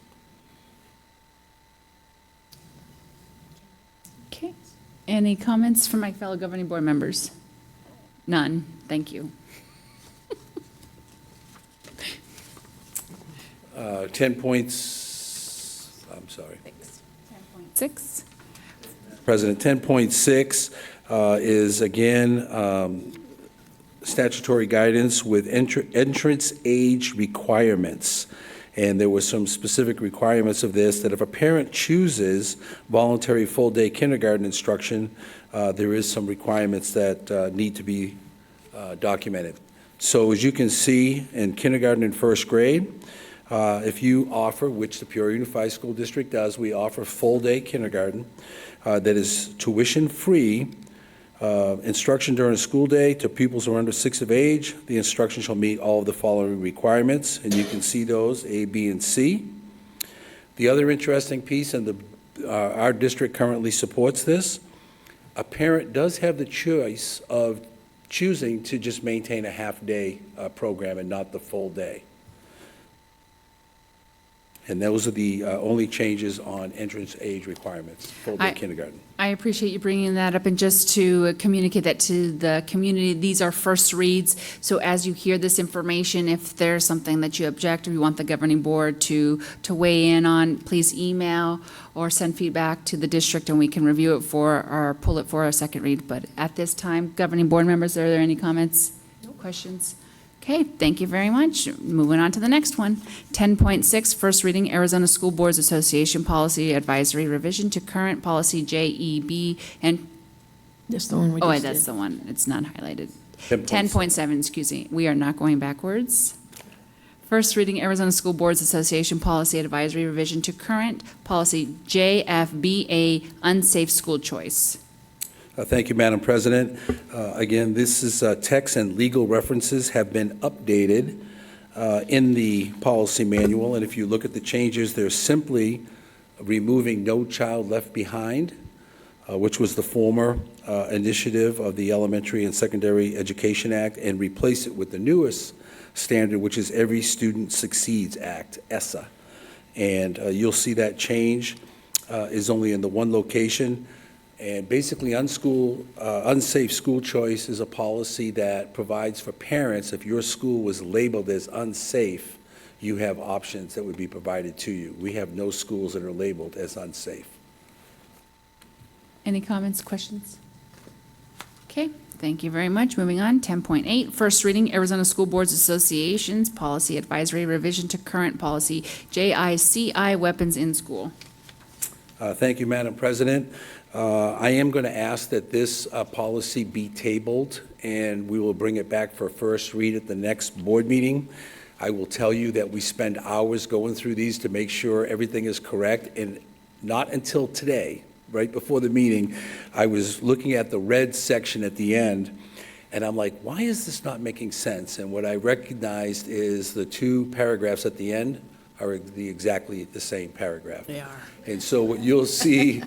Okay. Any comments from my fellow governing board members? None. Thank you. 10 points, I'm sorry. 10.6. President, 10.6 is again statutory guidance with entrance age requirements. And there were some specific requirements of this, that if a parent chooses voluntary full-day kindergarten instruction, there is some requirements that need to be documented. So as you can see, in kindergarten and first grade, if you offer, which the Peoria Unified School District does, we offer full-day kindergarten that is tuition-free, instruction during a school day to pupils who are under 6 of age. The instruction shall meet all of the following requirements, and you can see those, A, B, and C. The other interesting piece, and our district currently supports this, a parent does have the choice of choosing to just maintain a half-day program and not the full day. And those are the only changes on entrance age requirements, full-day kindergarten. I appreciate you bringing that up, and just to communicate that to the community, these are first reads. So as you hear this information, if there's something that you object or you want the governing board to weigh in on, please email or send feedback to the district, and we can review it or pull it for a second read. But at this time, governing board members, are there any comments? No questions? Okay, thank you very much. Moving on to the next one. 10.6, first reading, Arizona School Boards Association Policy Advisory Revision to current policy JEB and... That's the one we just did. that's the one. It's not highlighted. 10.7. 10.7, excuse me. We are not going backwards. First reading, Arizona School Boards Association Policy Advisory Revision to current policy JFBA, unsafe school choice. Thank you, Madam President. Again, this is text and legal references have been updated in the policy manual, and if you look at the changes, they're simply removing No Child Left Behind, which was the former initiative of the Elementary and Secondary Education Act, and replace it with the newest standard, which is Every Student Succeeds Act, ESSA. And you'll see that change is only in the one location. And basically, unsafe school choice is a policy that provides for parents, if your school was labeled as unsafe, you have options that would be provided to you. We have no schools that are labeled as unsafe. Any comments, questions? Okay, thank you very much. Moving on, 10.8, first reading, Arizona School Boards Association's Policy Advisory Revision to current policy JICI, weapons in school. Thank you, Madam President. I am going to ask that this policy be tabled, and we will bring it back for first read at the next board meeting. I will tell you that we spend hours going through these to make sure everything is correct, and not until today, right before the meeting, I was looking at the red section at the end, and I'm like, why is this not making sense? And what I recognized is the two paragraphs at the end are exactly the same paragraph. They are. And so what you'll see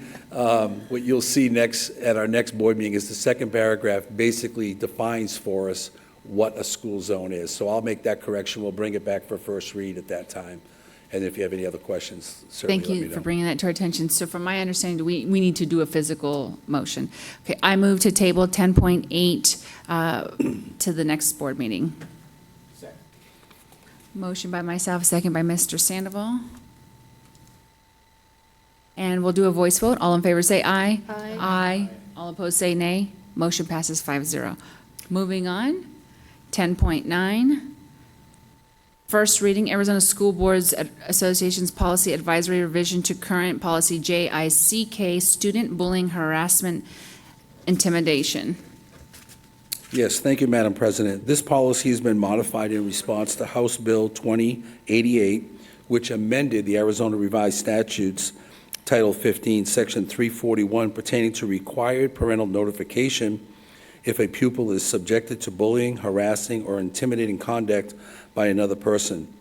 next at our next board meeting is the second paragraph basically defines for us what a school zone is. So I'll make that correction. We'll bring it back for first read at that time. And if you have any other questions, certainly Thank let me you know. for bringing that to our attention. So from my understanding, we need to do a physical motion. Okay, I move to table 10.8 to the next board meeting. Second. Motion by myself, second by Mr. Sandoval. And we'll do a voice vote. All in favor say aye. Aye. Aye. All opposed say nay. Motion passes 5-0. Moving on, 10.9. First reading, Arizona School Boards Association's Policy Advisory Revision to current policy JICK, student bullying, harassment, intimidation. Yes, thank you, Madam President. This policy has been modified in response to House Bill 2088, which amended the Arizona Revised Statutes, Title 15, Section 341, pertaining to required parental notification if a pupil is subjected to bullying, harassing, or intimidating conduct by another person.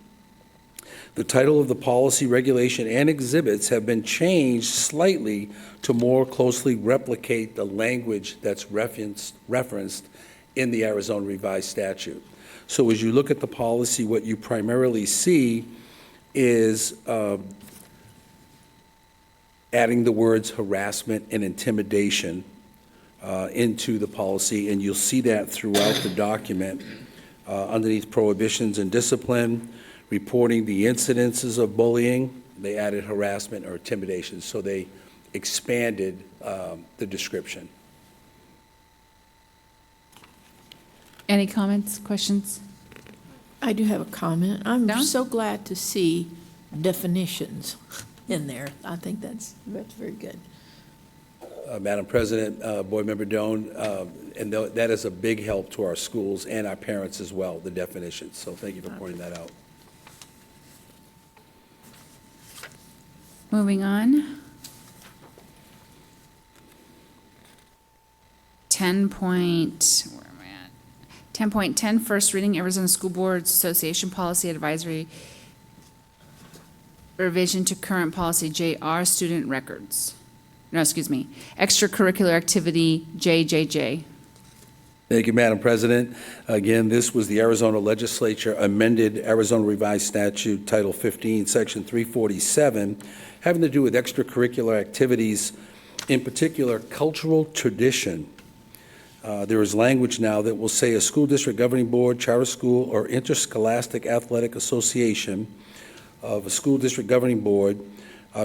The title of the policy, regulation, and exhibits have been changed slightly to more closely replicate the language that's referenced in the Arizona Revised Statute. So as you look at the policy, what you primarily see is adding the words harassment and intimidation into the policy, and you'll see that throughout the document. Underneath prohibitions and discipline, reporting the incidences of bullying, they added harassment or intimidation, so they expanded the description. Any comments, questions? I do have a comment. I'm Dawn? so glad to see definitions in there. I think that's very good. Madam President, Board Member Doan, and that is a big help to our schools and our parents as well, the definitions. So thank you for pointing that out. Moving on. 10.10, first reading, Arizona School Boards Association Policy Advisory Revision to current policy JR, student records. No, excuse me, extracurricular activity JJJ. Thank you, Madam President. Again, this was the Arizona Legislature amended Arizona Revised Statute Title 15, Section 347, having to do with extracurricular activities, in particular cultural tradition. There is language now that will say a school district governing board, charter school, or interscholastic athletic association of a school district governing board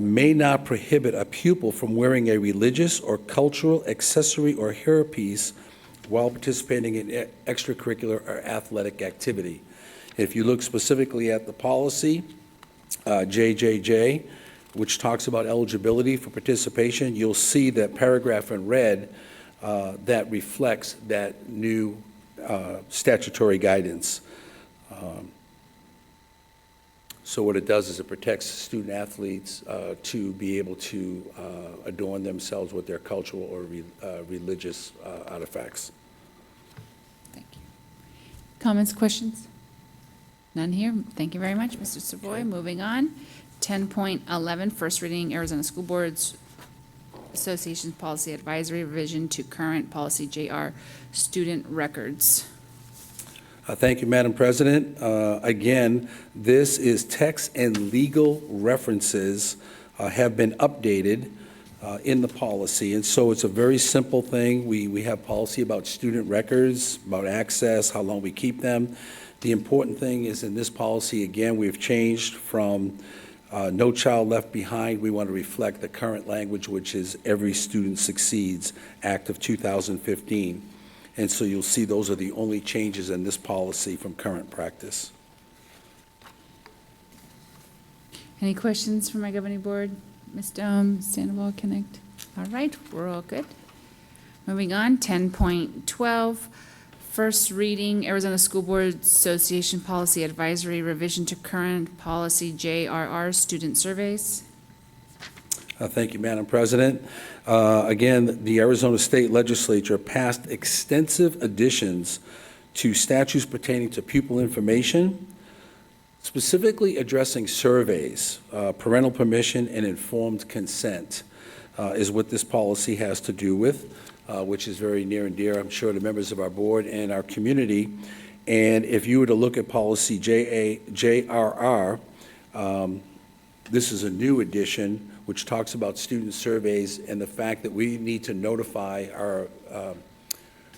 may not prohibit a pupil from wearing a religious or cultural accessory or hairpiece while participating in extracurricular or athletic activity. If you look specifically at the policy, JJJ, which talks about eligibility for participation, you'll see that paragraph in red that reflects that new statutory guidance. So what it does is it protects student athletes to be able to adorn themselves with their cultural or religious artifacts. Thank you. Comments, questions? None here. Thank you very much, Mr. Savoy. Moving on. 10.11, first reading, Arizona School Boards Association Policy Advisory Revision to Current Policy JR Student Records. Thank you, Madam President. Again, this is text and legal references have been updated in the policy, and so it's a very simple thing. We have policy about student records, about access, how long we keep them. The important thing is in this policy, again, we've changed from No Child Left Behind. We want to reflect the current language, which is Every Student Succeeds, Act of 2015. And so you'll see those are the only changes in this policy from current practice. Any questions from my governing board? Ms. Dome, Sandoval, Connect? All right, we're all good. Moving on, 10.12, first reading, Arizona School Board Association Policy Advisory Revision to Current Policy JRR Student Surveys. Thank you, Madam President. Again, the Arizona State Legislature passed extensive additions to statutes pertaining to pupil information, specifically addressing surveys, parental permission, and informed consent is what this policy has to do with, which is very near and dear, I'm sure, to members of our board and our community. And if you were to look at policy JRR, this is a new addition which talks about student surveys and the fact that we need to notify our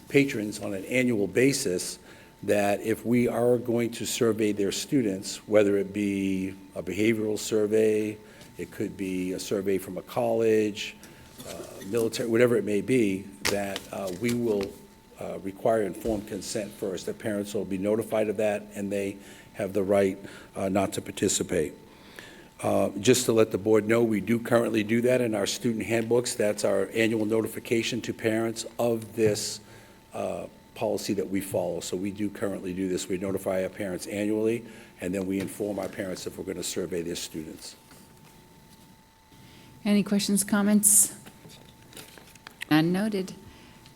patrons on an annual basis that if we are going to survey their students, whether it be a behavioral survey, it could be a survey from a college, military, whatever it may be, that we will require informed consent first. The parents will be notified of that, and they have the right not to participate. Just to let the board know, we do currently do that in our student handbooks. That's our annual notification to parents of this policy that we follow. So we do currently do this. We notify our parents annually, and then we inform our parents if we're going to survey their students. Any questions, comments? None noted.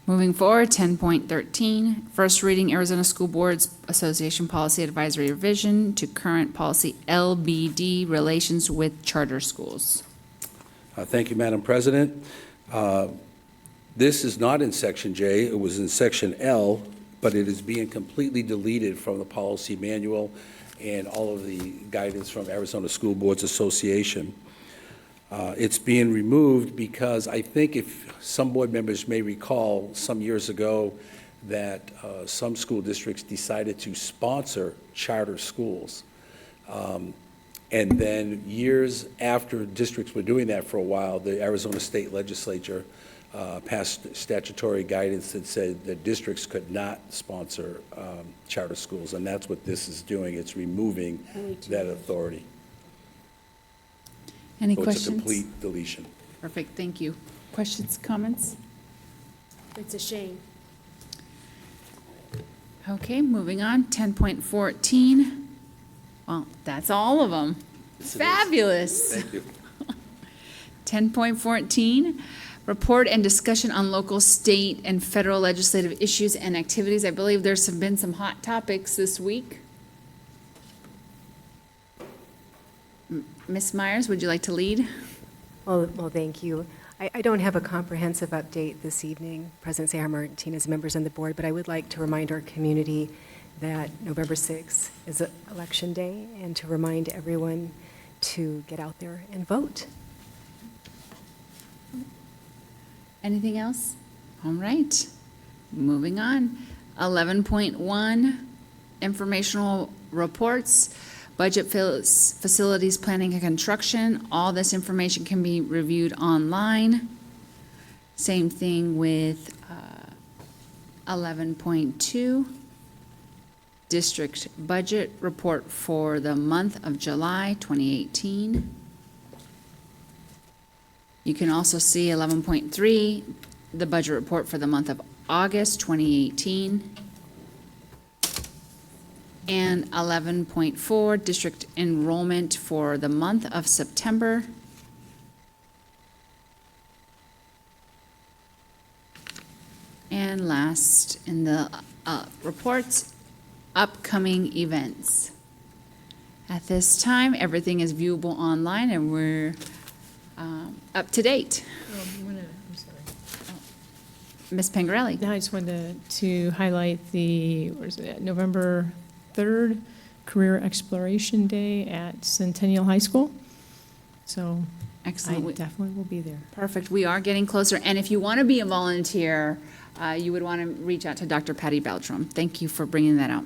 Moving forward, 10.13, first reading Arizona School Boards Association Policy Advisory Revision to Current Policy LBD Relations with Charter Schools. Thank you, Madam President. This is not in Section J. It was in Section L, but it is being completely deleted from the policy manual and all of the guidance from Arizona School Boards Association. It's being removed because I think if some board members may recall some years ago that some school districts decided to sponsor charter schools. And then years after districts were doing that for a while, the Arizona State Legislature passed statutory guidance that said that districts could not sponsor charter schools, and that's what this is doing. It's removing that authority. Any So questions? it's a complete deletion. Perfect, thank you. Questions, comments? It's a shame. Okay, moving on, 10.14. Well, that's all of them. Yes, it is. Fabulous. Thank you. 10.14, report and discussion on local, state, and federal legislative issues and activities. I believe there's been some hot topics this week. Ms. Myers, would you like to lead? Well, thank you. I don't have a comprehensive update this evening, President Sarah Martinez, members on the board, but I would like to remind our community that November 6th is Election Day, and to remind everyone to get out there and vote. Anything else? All right, moving on. 11.1, informational reports, budget facilities planning and construction. All this information can be reviewed online. Same thing with 11.2, district budget report for the month of July 2018. You can also see 11.3, the budget report for the month of August 2018. And 11.4, district enrollment for the month of September. And last in the reports, upcoming events. At this time, everything is viewable online and we're up to date. I'm sorry. Ms. Pangarelli? Now I just wanted to highlight the, November 3rd, Career Exploration Day at Centennial High School. So I Excellent. definitely will be there. Perfect. We are getting closer. And if you want to be a volunteer, you would want to reach out to Dr. Patty Beltram. Thank you for bringing that up.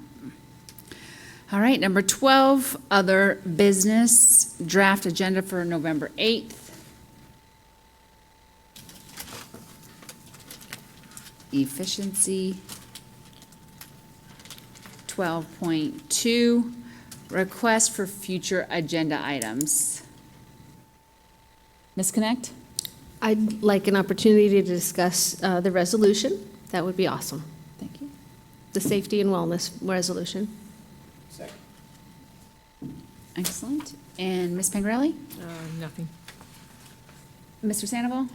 All right, number 12, other business, draft agenda for November 8th. Efficiency. 12.2, request for future agenda items. Ms. Connect? I'd like an opportunity to discuss the resolution. That would be awesome. Thank you. The safety and wellness resolution. Excellent. And Ms. Pangarelli? Nothing. Mr. Sandoval?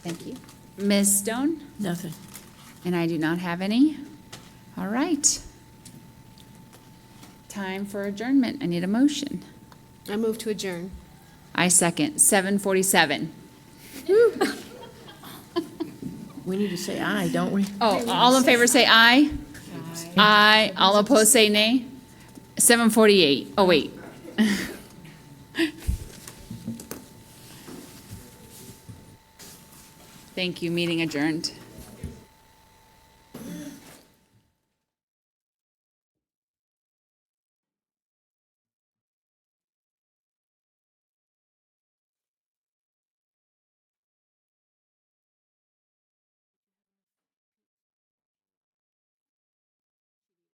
Thank you. Ms. Stone? Nothing. And I do not have any. All right. Time for adjournment. I need a motion. I move to adjourn. I second. 7:47. We need to say aye, don't we? Oh, all in favor say aye. Aye. All opposed say nay. 7:48. Oh, wait. Thank you. Meeting adjourned.